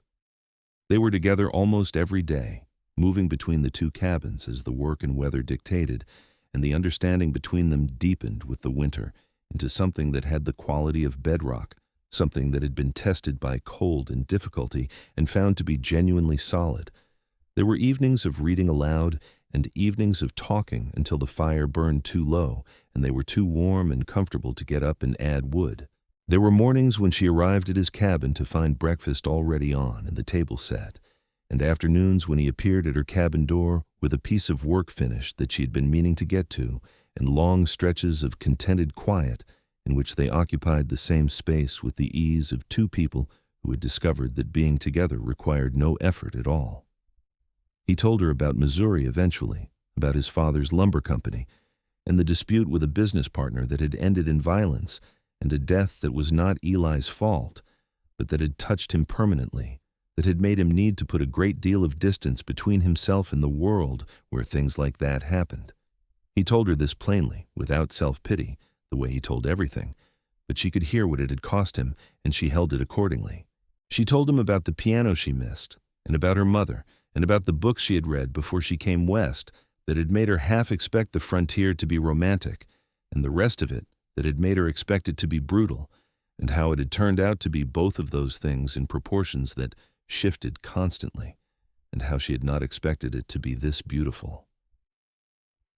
They were together almost every day, moving between the two cabins as the work and weather dictated, and the understanding between them deepened with the winter into something that had the quality of bedrock, something that had been tested by cold and difficulty and found to be genuinely solid. There were evenings of reading aloud and evenings of talking until the fire burned too low and they were too warm and comfortable to get up and add wood. There were mornings when she arrived at his cabin to find breakfast already on and the table set, and afternoons when he appeared at her cabin door with a piece of work finished that she had been meaning to get to, and long stretches of contented quiet in which they occupied the same space with the ease of two people who had discovered that being together required no effort at all. He told her about Missouri eventually, about his father's lumber company, and the dispute with a business partner that had ended in violence, and a death that was not Eli's fault, but that had touched him permanently, that had made him need to put a great deal of distance between himself and the world where things like that happened. He told her this plainly, without self-pity, the way he told everything, but she could hear what it had cost him, and she held it accordingly. She told him about the piano she missed, and about her mother, and about the books she had read before she came west that had made her half expect the frontier to be romantic, and the rest of it that had made her expect it to be brutal, and how it had turned out to be both of those things in proportions that shifted constantly, and how she had not expected it to be this beautiful.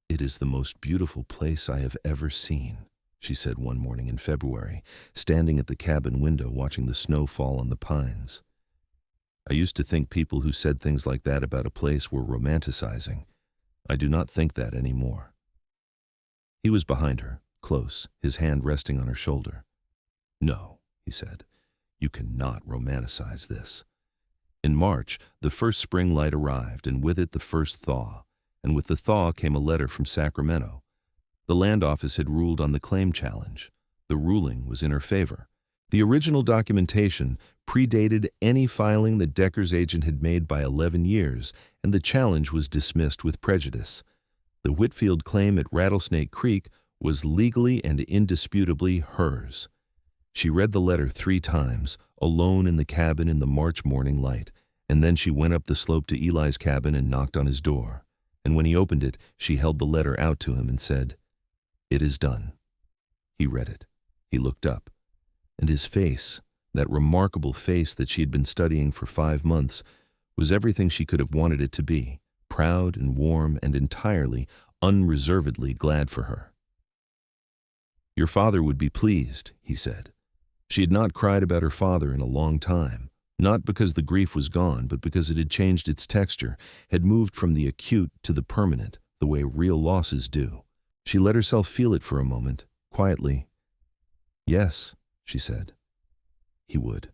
"It is the most beautiful place I have ever seen," she said one morning in February, standing at the cabin window watching the snow fall on the pines. "I used to think people who said things like that about a place were romanticizing. I do not think that anymore." He was behind her, close, his hand resting on her shoulder. "No," he said, "you cannot romanticize this." In March, the first spring light arrived, and with it the first thaw, and with the thaw came a letter from Sacramento. The land office had ruled on the claim challenge. The ruling was in her favor. The original documentation predated any filing that Decker's agent had made by 11 years, and the challenge was dismissed with prejudice. The Whitfield claim at Rattlesnake Creek was legally and indisputably hers. She read the letter 3 times, alone in the cabin in the March morning light, and then she went up the slope to Eli's cabin and knocked on his door. And when he opened it, she held the letter out to him and said, "It is done." He read it. He looked up. And his face, that remarkable face that she had been studying for 5 months, was everything she could have wanted it to be, proud and warm and entirely, unreservedly glad for her. "Your father would be pleased," he said. She had not cried about her father in a long time, not because the grief was gone, but because it had changed its texture, had moved from the acute to the permanent, the way real losses do. She let herself feel it for a moment, quietly. "Yes," she said. He would.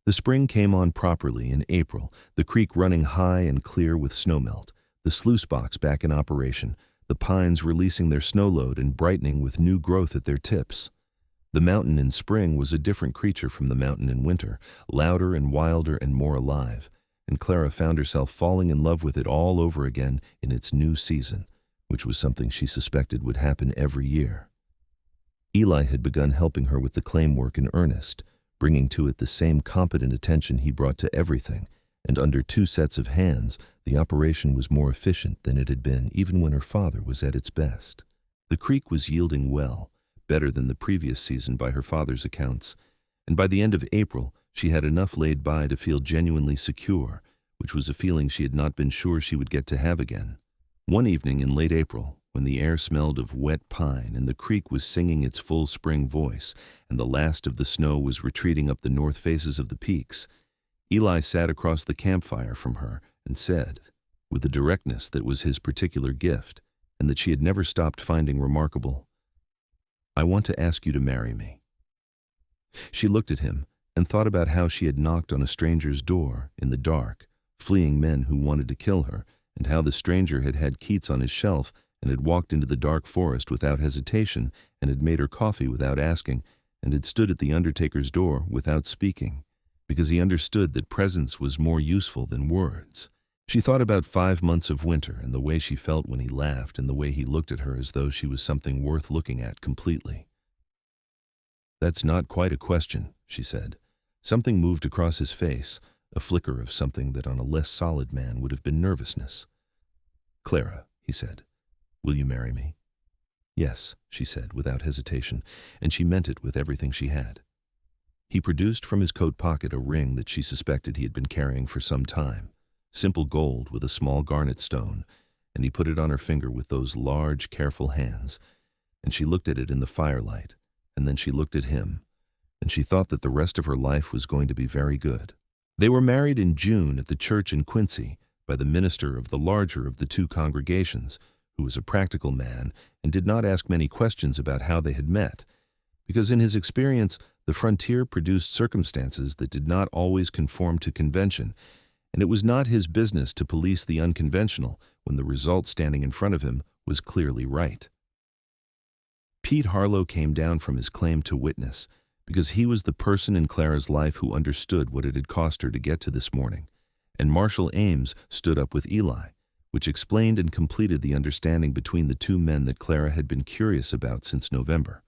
The spring came on properly in April, the creek running high and clear with snowmelt, the sluice box back in operation, the pines releasing their snow load and brightening with new growth at their tips. The mountain in spring was a different creature from the mountain in winter, louder and wilder and more alive, and Clara found herself falling in love with it all over again in its new season, which was something she suspected would happen every year. Eli had begun helping her with the claim work in earnest, bringing to it the same competent attention he brought to everything, and under 2 sets of hands, the operation was more efficient than it had been even when her father was at its best. The creek was yielding well, better than the previous season by her father's accounts, and by the end of April, she had enough laid by to feel genuinely secure, which was a feeling she had not been sure she would get to have again. One evening in late April, when the air smelled of wet pine and the creek was singing its full spring voice, and the last of the snow was retreating up the north faces of the peaks, Eli sat across the campfire from her and said, with a directness that was his particular gift, and that she had never stopped finding remarkable, "I want to ask you to marry me." She looked at him and thought about how she had knocked on a stranger's door in the dark, fleeing men who wanted to kill her, and how the stranger had had Keats on his shelf and had walked into the dark forest without hesitation, and had made her coffee without asking, and had stood at the undertaker's door without speaking, because he understood that presence was more useful than words. She thought about 5 months of winter and the way she felt when he laughed and the way he looked at her as though she was something worth looking at completely. "That's not quite a question," she said. Something moved across his face, a flicker of something that on a less solid man would have been nervousness. "Clara," he said, "will you marry me?" "Yes," she said, without hesitation, and she meant it with everything she had. He produced from his coat pocket a ring that she suspected he had been carrying for some time, simple gold with a small garnet stone, and he put it on her finger with those large, careful hands, and she looked at it in the firelight, and then she looked at him, and she thought that the rest of her life was going to be very good. They were married in June at the church in Quincy by the minister of the larger of the 2 congregations, who was a practical man and did not ask many questions about how they had met, because in his experience the frontier produced circumstances that did not always conform to convention, and it was not his business to police the unconventional when the result standing in front of him was clearly right. Pete Harlow came down from his claim to witness, because he was the person in Clara's life who understood what it had cost her to get to this morning, and Marshall Ames stood up with Eli, which explained and completed the understanding between the 2 men that Clara had been curious about since November.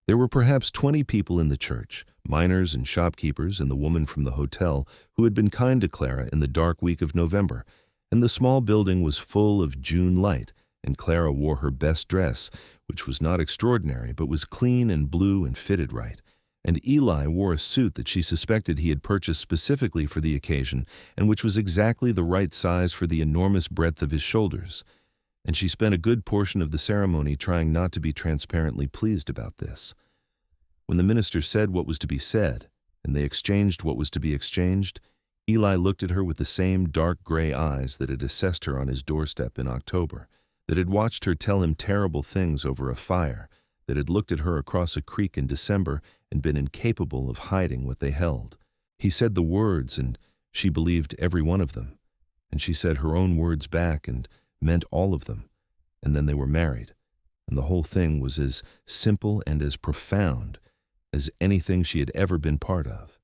There were perhaps 20 people in the church, miners and shopkeepers and the woman from the hotel, who had been kind to Clara in the dark week of November, and the small building was full of June light, and Clara wore her best dress, which was not extraordinary but was clean and blue and fitted right, and Eli wore a suit that she suspected he had purchased specifically for the occasion and which was exactly the right size for the enormous breadth of his shoulders. And she spent a good portion of the ceremony trying not to be transparently pleased about this. When the minister said what was to be said, and they exchanged what was to be exchanged, Eli looked at her with the same dark gray eyes that had assessed her on his doorstep in October, that had watched her tell him terrible things over a fire, that had looked at her across a creek in December and been incapable of hiding what they held. He said the words, and she believed every one of them, and she said her own words back and meant all of them, and then they were married, and the whole thing was as simple and as profound as anything she had ever been part of.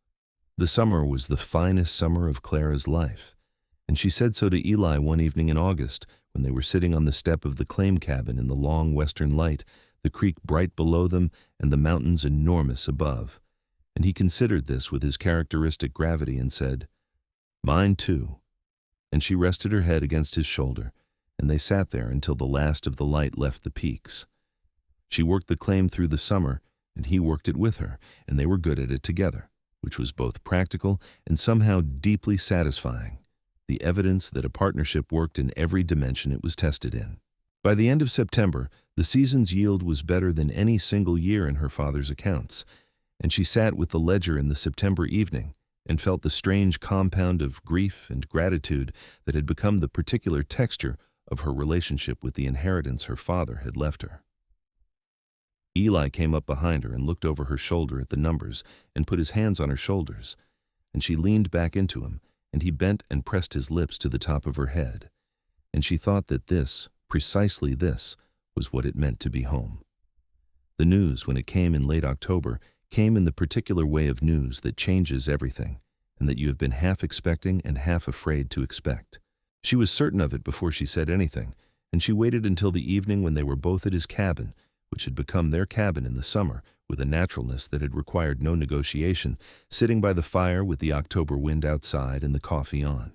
The summer was the finest summer of Clara's life, and she said so to Eli one evening in August when they were sitting on the step of the claim cabin in the long western light, the creek bright below them and the mountains enormous above. And he considered this with his characteristic gravity and said, "Mine too." And she rested her head against his shoulder, and they sat there until the last of the light left the peaks. She worked the claim through the summer, and he worked it with her, and they were good at it together, which was both practical and somehow deeply satisfying, the evidence that a partnership worked in every dimension it was tested in. By the end of September, the season's yield was better than any single year in her father's accounts, and she sat with the ledger in the September evening and felt the strange compound of grief and gratitude that had become the particular texture of her relationship with the inheritance her father had left her. Eli came up behind her and looked over her shoulder at the numbers and put his hands on her shoulders, and she leaned back into him, and he bent and pressed his lips to the top of her head, and she thought that this, precisely this, was what it meant to be home. The news, when it came in late October, came in the particular way of news that changes everything, and that you have been half expecting and half afraid to expect. She was certain of it before she said anything, and she waited until the evening when they were both at his cabin, which had become their cabin in the summer, with a naturalness that had required no negotiation, sitting by the fire with the October wind outside and the coffee on.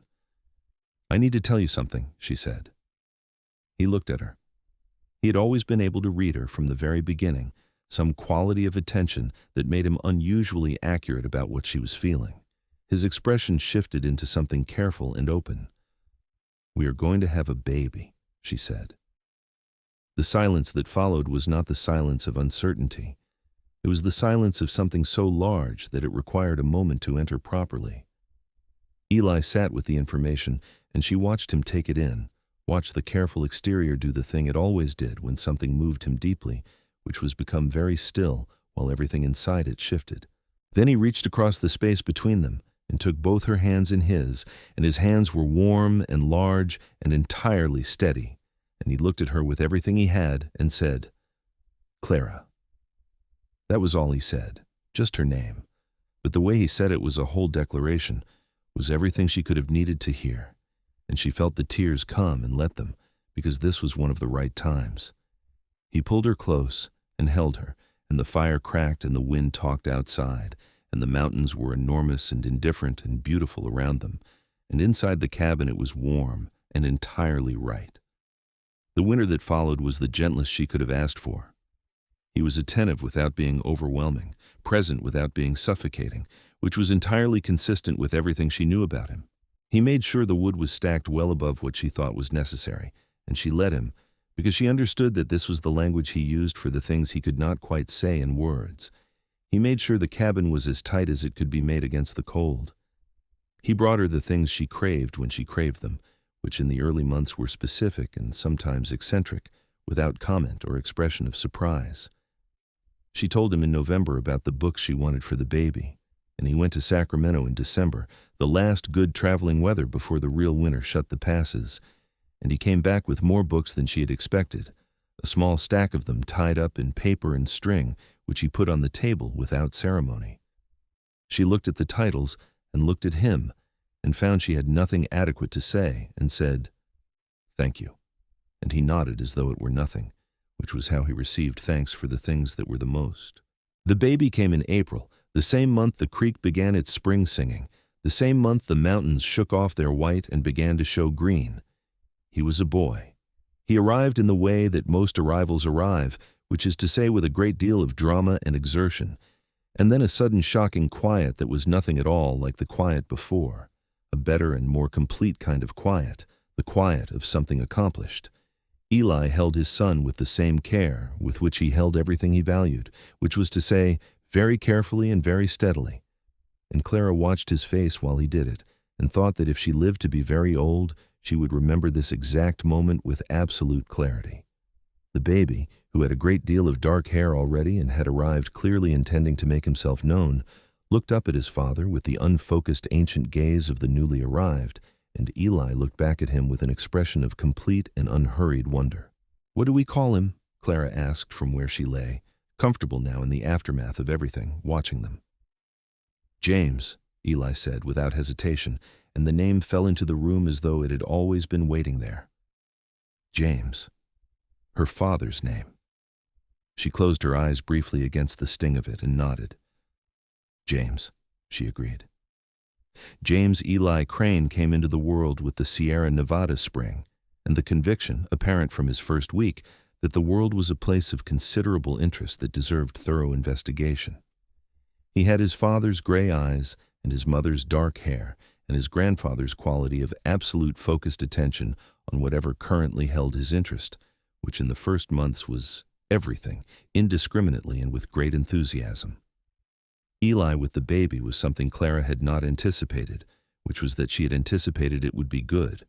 "I need to tell you something," she said. He looked at her. He had always been able to read her from the very beginning, some quality of attention that made him unusually accurate about what she was feeling. His expression shifted into something careful and open. "We are going to have a baby," she said. The silence that followed was not the silence of uncertainty. It was the silence of something so large that it required a moment to enter properly. Eli sat with the information, and she watched him take it in, watched the careful exterior do the thing it always did when something moved him deeply, which was become very still while everything inside it shifted. Then he reached across the space between them and took both her hands in his, and his hands were warm and large and entirely steady. And he looked at her with everything he had and said, "Clara." That was all he said, just her name. But the way he said it was a whole declaration, was everything she could have needed to hear. And she felt the tears come and let them, because this was one of the right times. He pulled her close and held her, and the fire cracked and the wind talked outside, and the mountains were enormous and indifferent and beautiful around them, and inside the cabin it was warm and entirely right. The winter that followed was the gentlest she could have asked for. He was attentive without being overwhelming, present without being suffocating, which was entirely consistent with everything she knew about him. He made sure the wood was stacked well above what she thought was necessary, and she let him, because she understood that this was the language he used for the things he could not quite say in words. He made sure the cabin was as tight as it could be made against the cold. He brought her the things she craved when she craved them, which in the early months were specific and sometimes eccentric, without comment or expression of surprise. She told him in November about the books she wanted for the baby, and he went to Sacramento in December, the last good traveling weather before the real winter shut the passes, and he came back with more books than she had expected, a small stack of them tied up in paper and string, which he put on the table without ceremony. She looked at the titles and looked at him, and found she had nothing adequate to say, and said, "Thank you." And he nodded as though it were nothing, which was how he received thanks for the things that were the most. The baby came in April, the same month the creek began its spring singing, the same month the mountains shook off their white and began to show green. He was a boy. He arrived in the way that most arrivals arrive, which is to say with a great deal of drama and exertion, And then a sudden shocking quiet that was nothing at all like the quiet before, a better and more complete kind of quiet, the quiet of something accomplished. Eli held his son with the same care with which he held everything he valued, which was to say, very carefully and very steadily. And Clara watched his face while he did it, and thought that if she lived to be very old, she would remember this exact moment with absolute clarity. The baby, who had a great deal of dark hair already and had arrived clearly intending to make himself known, looked up at his father with the unfocused ancient gaze of the newly arrived, and Eli looked back at him with an expression of complete and unhurried wonder. "What do we call him?" Clara asked from where she lay, comfortable now in the aftermath of everything, watching them. "James," Eli said without hesitation, and the name fell into the room as though it had always been waiting there. James. Her father's name. She closed her eyes briefly against the sting of it and nodded. "James," she agreed. James Eli Crane came into the world with the Sierra Nevada spring, and the conviction, apparent from his first week, that the world was a place of considerable interest that deserved thorough investigation. He had his father's gray eyes and his mother's dark hair, and his grandfather's quality of absolute focused attention on whatever currently held his interest, which in the first months was everything, indiscriminately and with great enthusiasm. Eli with the baby was something Clara had not anticipated, which was that she had anticipated it would be good,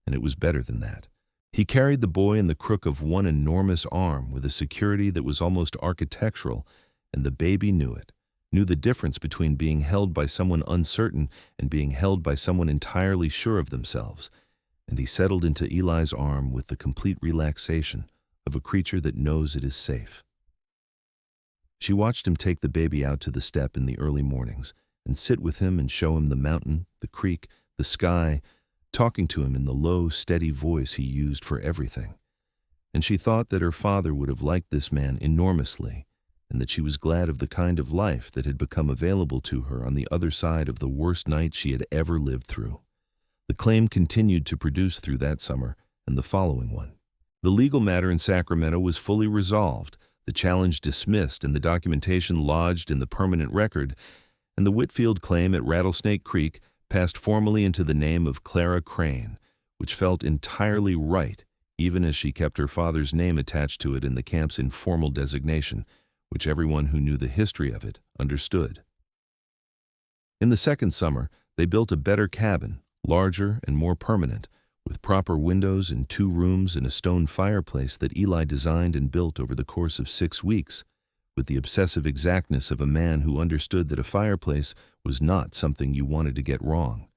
and it was better than that. He carried the boy in the crook of one enormous arm with a security that was almost architectural, and the baby knew it, knew the difference between being held by someone uncertain and being held by someone entirely sure of themselves, and he settled into Eli's arm with the complete relaxation of a creature that knows it is safe. She watched him take the baby out to the step in the early mornings and sit with him and show him the mountain, the creek, the sky, talking to him in the low, steady voice he used for everything. And she thought that her father would have liked this man enormously, and that she was glad of the kind of life that had become available to her on the other side of the worst night she had ever lived through. The claim continued to produce through that summer and the following one. The legal matter in Sacramento was fully resolved, the challenge dismissed and the documentation lodged in the permanent record, and the Whitfield claim at Rattlesnake Creek passed formally into the name of Clara Crane, which felt entirely right, even as she kept her father's name attached to it in the camp's informal designation, which everyone who knew the history of it understood. In the second summer, they built a better cabin, larger and more permanent, with proper windows and 2 rooms and a stone fireplace that Eli designed and built over the course of 6 weeks, with the obsessive exactness of a man who understood that a fireplace was not something you wanted to get wrong.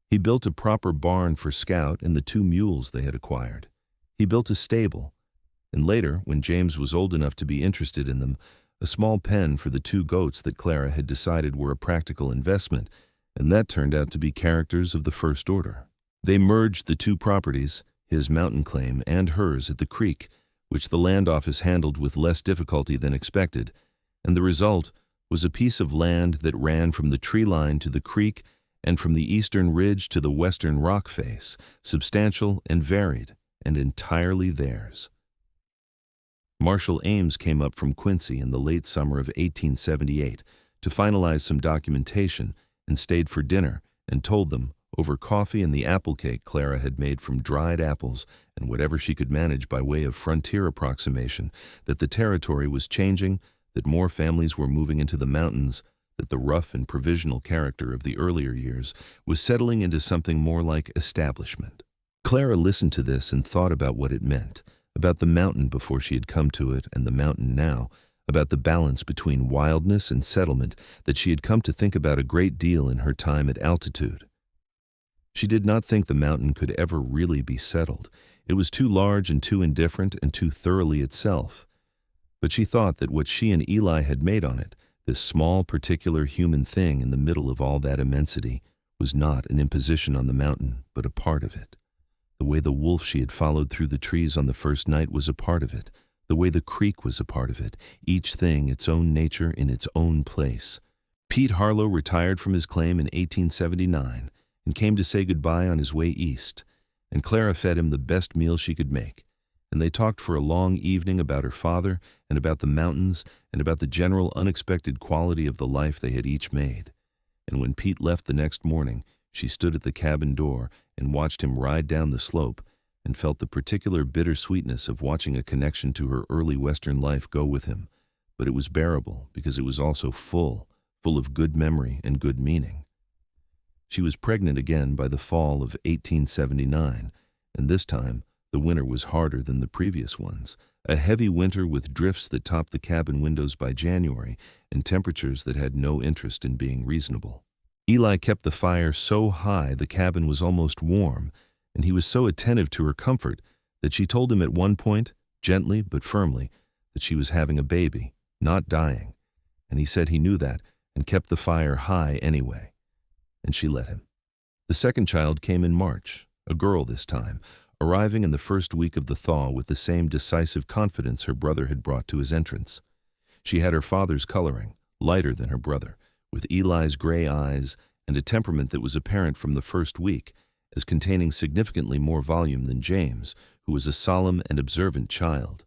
He built a proper barn for Scout and the 2 mules they had acquired. He built a stable, and later, when James was old enough to be interested in them, a small pen for the 2 goats that Clara had decided were a practical investment, and that turned out to be characters of the first order. They merged the 2 properties, his mountain claim and hers at the creek, which the land office handled with less difficulty than expected, and the result was a piece of land that ran from the tree line to the creek and from the eastern ridge to the western rock face, substantial and varied, and entirely theirs. Marshal Ames came up from Quincy in the late summer of 1878 to finalize some documentation and stayed for dinner and told them, over coffee and the apple cake Clara had made from dried apples and whatever she could manage by way of frontier approximation, that the territory was changing, that more families were moving into the mountains, that the rough and provisional character of the earlier years was settling into something more like establishment. Clara listened to this and thought about what it meant, about the mountain before she had come to it and the mountain now, about the balance between wildness and settlement that she had come to think about a great deal in her time at altitude. She did not think the mountain could ever really be settled. It was too large and too indifferent and too thoroughly itself. But she thought that what she and Eli had made on it, this small particular human thing in the middle of all that immensity, was not an imposition on the mountain, but a part of it. The way the wolf she had followed through the trees on the first night was a part of it. The way the creek was a part of it, each thing its own nature in its own place. Pete Harlow retired from his claim in 1879 and came to say goodbye on his way east, and Clara fed him the best meal she could make, and they talked for a long evening about her father and about the mountains and about the general unexpected quality of the life they had each made. And when Pete left the next morning, she stood at the cabin door and watched him ride down the slope and felt the particular bittersweetness of watching a connection to her early Western life go with him. But it was bearable because it was also full of good memory and good meaning. She was pregnant again by the fall of 1879, and this time the winter was harder than the previous ones, a heavy winter with drifts that topped the cabin windows by January and temperatures that had no interest in being reasonable. Eli kept the fire so high the cabin was almost warm, and he was so attentive to her comfort that she told him at one point, gently but firmly, that she was having a baby, not dying, and he said he knew that and kept the fire high anyway. And she let him. The second child came in March, a girl this time, arriving in the first week of the thaw with the same decisive confidence her brother had brought to his entrance. She had her father's coloring, lighter than her brother, with Eli's gray eyes and a temperament that was apparent from the first week, as containing significantly more volume than James, who was a solemn and observant child.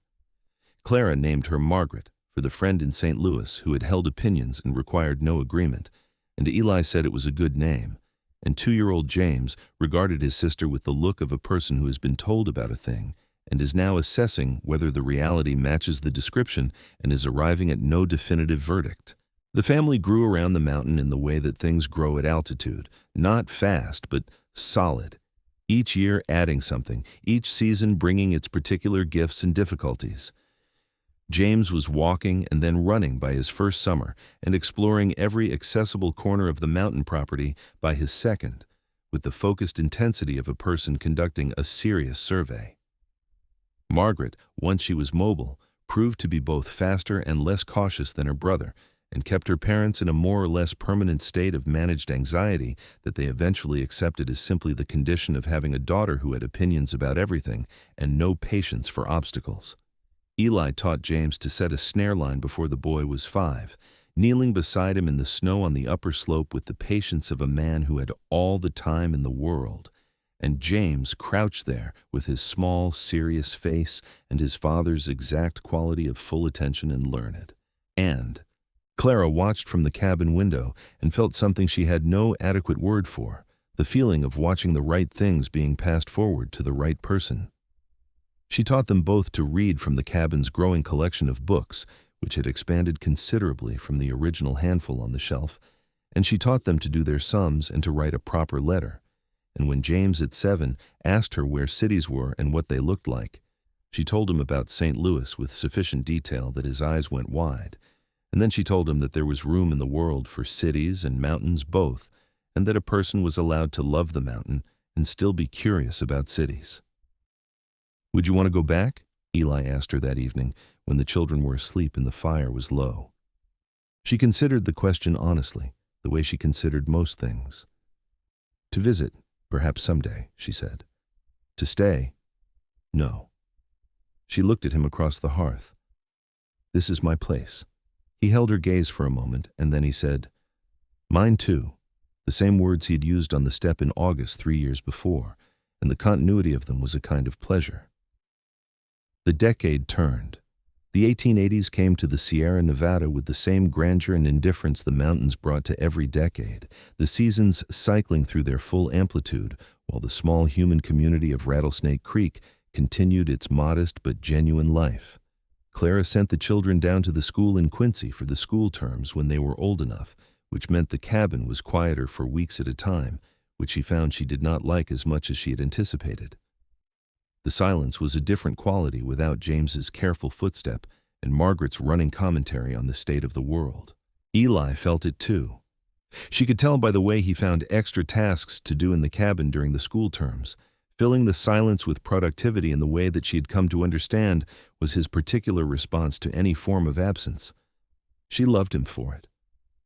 Clara named her Margaret, for the friend in St. Louis who had held opinions and required no agreement, and Eli said it was a good name, and 2-year-old James regarded his sister with the look of a person who has been told about a thing and is now assessing whether the reality matches the description and is arriving at no definitive verdict. The family grew around the mountain in the way that things grow at altitude, not fast, but solid, each year adding something, each season bringing its particular gifts and difficulties. James was walking and then running by his first summer and exploring every accessible corner of the mountain property by his second, with the focused intensity of a person conducting a serious survey. Margaret, once she was mobile, proved to be both faster and less cautious than her brother, and kept her parents in a more or less permanent state of managed anxiety that they eventually accepted as simply the condition of having a daughter who had opinions about everything and no patience for obstacles. Eli taught James to set a snare line before the boy was 5, kneeling beside him in the snow on the upper slope with the patience of a man who had all the time in the world, and James crouched there with his small, serious face and his father's exact quality of full attention and learned. And Clara watched from the cabin window and felt something she had no adequate word for, the feeling of watching the right things being passed forward to the right person. She taught them both to read from the cabin's growing collection of books, which had expanded considerably from the original handful on the shelf, and she taught them to do their sums and to write a proper letter. And when James at 7 asked her where cities were and what they looked like, she told him about St. Louis with sufficient detail that his eyes went wide, and then she told him that there was room in the world for cities and mountains both, and that a person was allowed to love the mountain and still be curious about cities. "Would you want to go back?" Eli asked her that evening when the children were asleep and the fire was low. She considered the question honestly, the way she considered most things. "To visit, perhaps someday," she said. "To stay? No." She looked at him across the hearth. "This is my place." He held her gaze for a moment, and then he said, "Mine too," the same words he had used on the step in August 3 years before, and the continuity of them was a kind of pleasure. The decade turned. The 1880s came to the Sierra Nevada with the same grandeur and indifference the mountains brought to every decade, the seasons cycling through their full amplitude, while the small human community of Rattlesnake Creek continued its modest but genuine life. Clara sent the children down to the school in Quincy for the school terms when they were old enough, which meant the cabin was quieter for weeks at a time, which she found she did not like as much as she had anticipated. The silence was a different quality without James's careful footstep and Margaret's running commentary on the state of the world. Eli felt it too. She could tell by the way he found extra tasks to do in the cabin during the school terms. Filling the silence with productivity in the way that she had come to understand was his particular response to any form of absence. She loved him for it.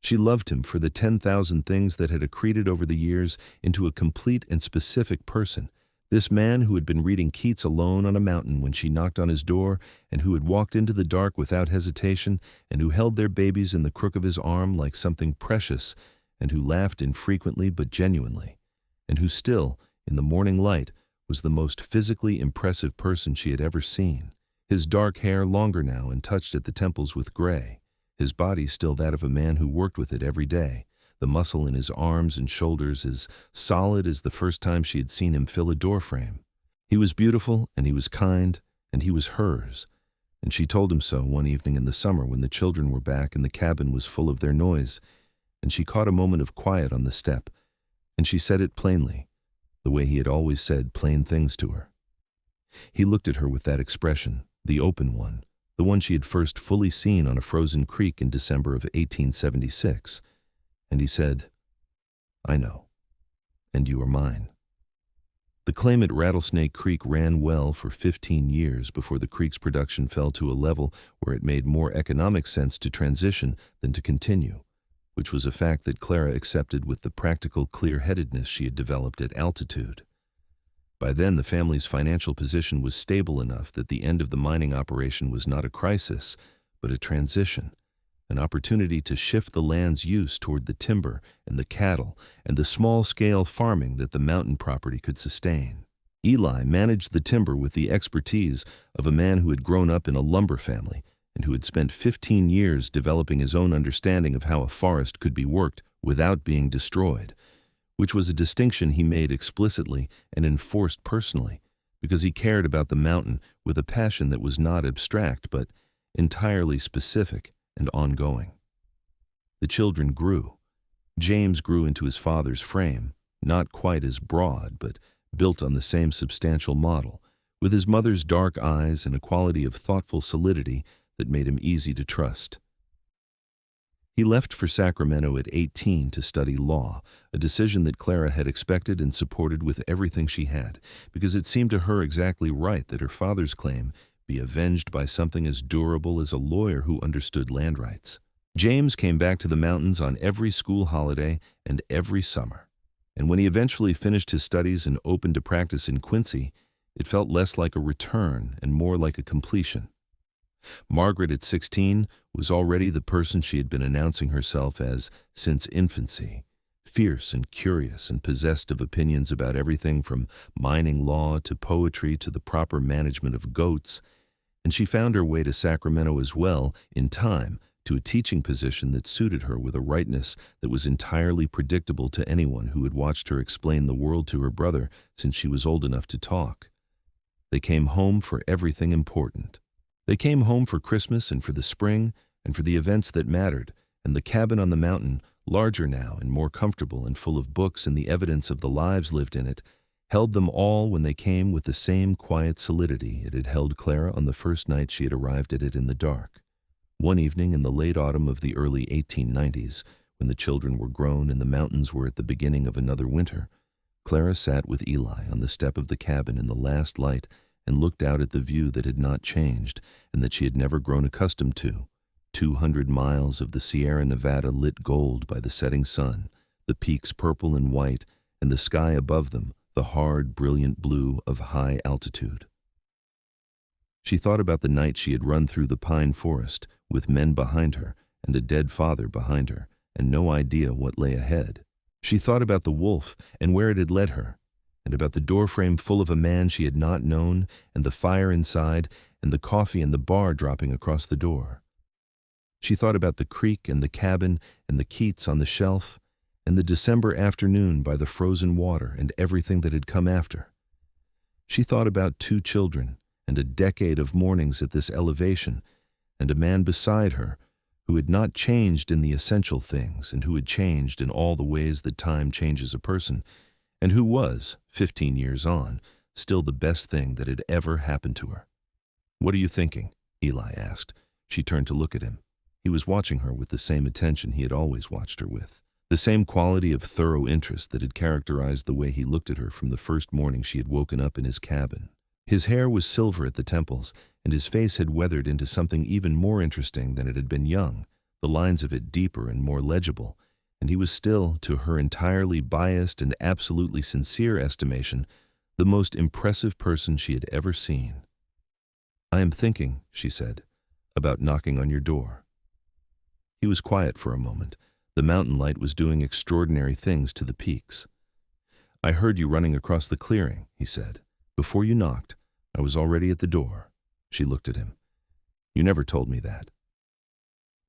She loved him for the 10,000 things that had accreted over the years into a complete and specific person. This man who had been reading Keats alone on a mountain when she knocked on his door, and who had walked into the dark without hesitation, and who held their babies in the crook of his arm like something precious, and who laughed infrequently but genuinely, and who still, in the morning light, was the most physically impressive person she had ever seen. His dark hair longer now and touched at the temples with gray. His body still that of a man who worked with it every day, the muscle in his arms and shoulders as solid as the first time she had seen him fill a doorframe. He was beautiful, and he was kind, and he was hers. And she told him so one evening in the summer when the children were back and the cabin was full of their noise, and she caught a moment of quiet on the step, and she said it plainly, the way he had always said plain things to her. He looked at her with that expression, the open one, the one she had first fully seen on a frozen creek in December of 1876, and he said, "I know, and you are mine." The claim at Rattlesnake Creek ran well for 15 years before the creek's production fell to a level where it made more economic sense to transition than to continue, which was a fact that Clara accepted with the practical clear-headedness she had developed at altitude. By then, the family's financial position was stable enough that the end of the mining operation was not a crisis, but a transition, an opportunity to shift the land's use toward the timber and the cattle and the small-scale farming that the mountain property could sustain. Eli managed the timber with the expertise of a man who had grown up in a lumber family and who had spent 15 years developing his own understanding of how a forest could be worked without being destroyed, which was a distinction he made explicitly and enforced personally, because he cared about the mountain with a passion that was not abstract but entirely specific and ongoing. The children grew. James grew into his father's frame, not quite as broad, but built on the same substantial model, with his mother's dark eyes and a quality of thoughtful solidity that made him easy to trust. He left for Sacramento at 18 to study law, a decision that Clara had expected and supported with everything she had, because it seemed to her exactly right that her father's claim be avenged by something as durable as a lawyer who understood land rights. James came back to the mountains on every school holiday and every summer, and when he eventually finished his studies and opened a practice in Quincy, it felt less like a return and more like a completion. Margaret, at 16, was already the person she had been announcing herself as since infancy, fierce and curious and possessed of opinions about everything from mining law to poetry to the proper management of goats, and she found her way to Sacramento as well, in time, to a teaching position that suited her with a rightness that was entirely predictable to anyone who had watched her explain the world to her brother since she was old enough to talk. They came home for everything important. They came home for Christmas and for the spring and for the events that mattered, and the cabin on the mountain, larger now and more comfortable and full of books and the evidence of the lives lived in it, held them all when they came with the same quiet solidity it had held Clara on the first night she had arrived at it in the dark. One evening in the late autumn of the early 1890s, when the children were grown and the mountains were at the beginning of another winter, Clara sat with Eli on the step of the cabin in the last light and looked out at the view that had not changed and that she had never grown accustomed to. 200 miles of the Sierra Nevada lit gold by the setting sun, the peaks purple and white, and the sky above them, the hard, brilliant blue of high altitude. She thought about the night she had run through the pine forest, with men behind her and a dead father behind her, and no idea what lay ahead. She thought about the wolf and where it had led her, and about the doorframe full of a man she had not known, and the fire inside, and the coffee in the bar dropping across the door. She thought about the creek and the cabin and the Keats on the shelf, and the December afternoon by the frozen water and everything that had come after. She thought about 2 children and a decade of mornings at this elevation, and a man beside her who had not changed in the essential things and who had changed in all the ways that time changes a person, and who was, 15 years on, still the best thing that had ever happened to her. "What are you thinking?" Eli asked. She turned to look at him. He was watching her with the same attention he had always watched her with, the same quality of thorough interest that had characterized the way he looked at her from the first morning she had woken up in his cabin. His hair was silver at the temples, and his face had weathered into something even more interesting than it had been young, the lines of it deeper and more legible, and he was still, to her entirely biased and absolutely sincere estimation, the most impressive person she had ever seen. "I am thinking," she said, "about knocking on your door." He was quiet for a moment. The mountain light was doing extraordinary things to the peaks. "I heard you running across the clearing," he said. Before you knocked, I was already at the door." She looked at him. "You never told me that."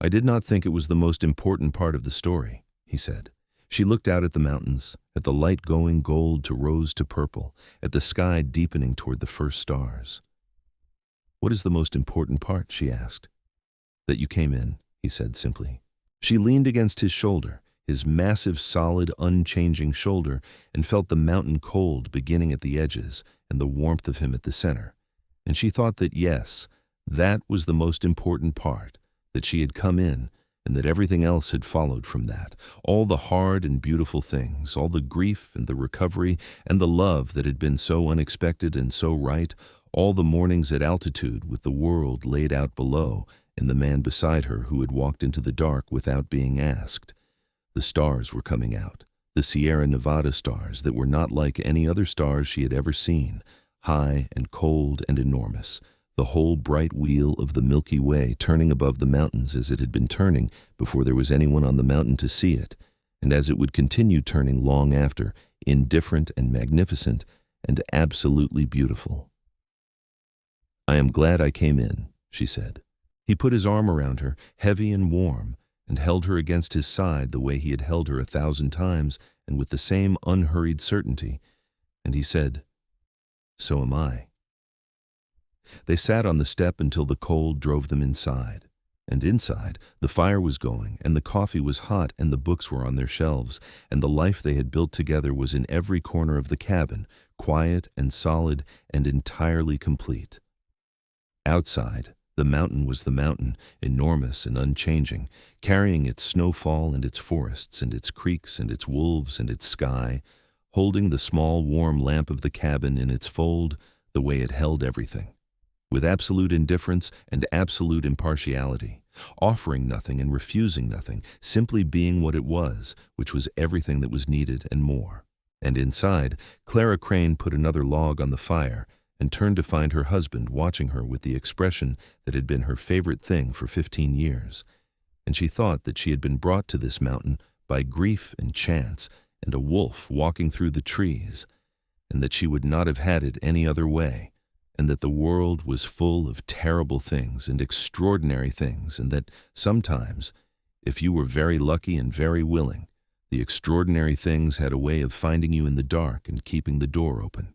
"I did not think it was the most important part of the story," he said. She looked out at the mountains, at the light going gold to rose to purple, at the sky deepening toward the first stars. "What is the most important part?" she asked. "That you came in," he said simply. She leaned against his shoulder, his massive, solid, unchanging shoulder, and felt the mountain cold beginning at the edges and the warmth of him at the center. And she thought that, yes, that was the most important part, that she had come in, and that everything else had followed from that. All the hard and beautiful things, all the grief and the recovery and the love that had been so unexpected and so right, all the mornings at altitude with the world laid out below and the man beside her who had walked into the dark without being asked. The stars were coming out, the Sierra Nevada stars that were not like any other stars she had ever seen, high and cold and enormous, the whole bright wheel of the Milky Way turning above the mountains as it had been turning before there was anyone on the mountain to see it, and as it would continue turning long after, indifferent and magnificent and absolutely beautiful. "I am glad I came in," she said. He put his arm around her, heavy and warm, and held her against his side the way he had held her 1,000 times and with the same unhurried certainty, and he said, "So am I." They sat on the step until the cold drove them inside. And inside, the fire was going, and the coffee was hot, and the books were on their shelves, and the life they had built together was in every corner of the cabin, quiet and solid and entirely complete. Outside, the mountain was the mountain, enormous and unchanging, carrying its snowfall and its forests and its creeks and its wolves and its sky, holding the small warm lamp of the cabin in its fold the way it held everything, with absolute indifference and absolute impartiality, offering nothing and refusing nothing, simply being what it was, which was everything that was needed and more. And inside, Clara Crane put another log on the fire and turned to find her husband watching her with the expression that had been her favorite thing for 15 years. And she thought that she had been brought to this mountain by grief and chance and a wolf walking through the trees, and that she would not have had it any other way, and that the world was full of terrible things and extraordinary things, and that sometimes, if you were very lucky and very willing, the extraordinary things had a way of finding you in the dark and keeping the door open.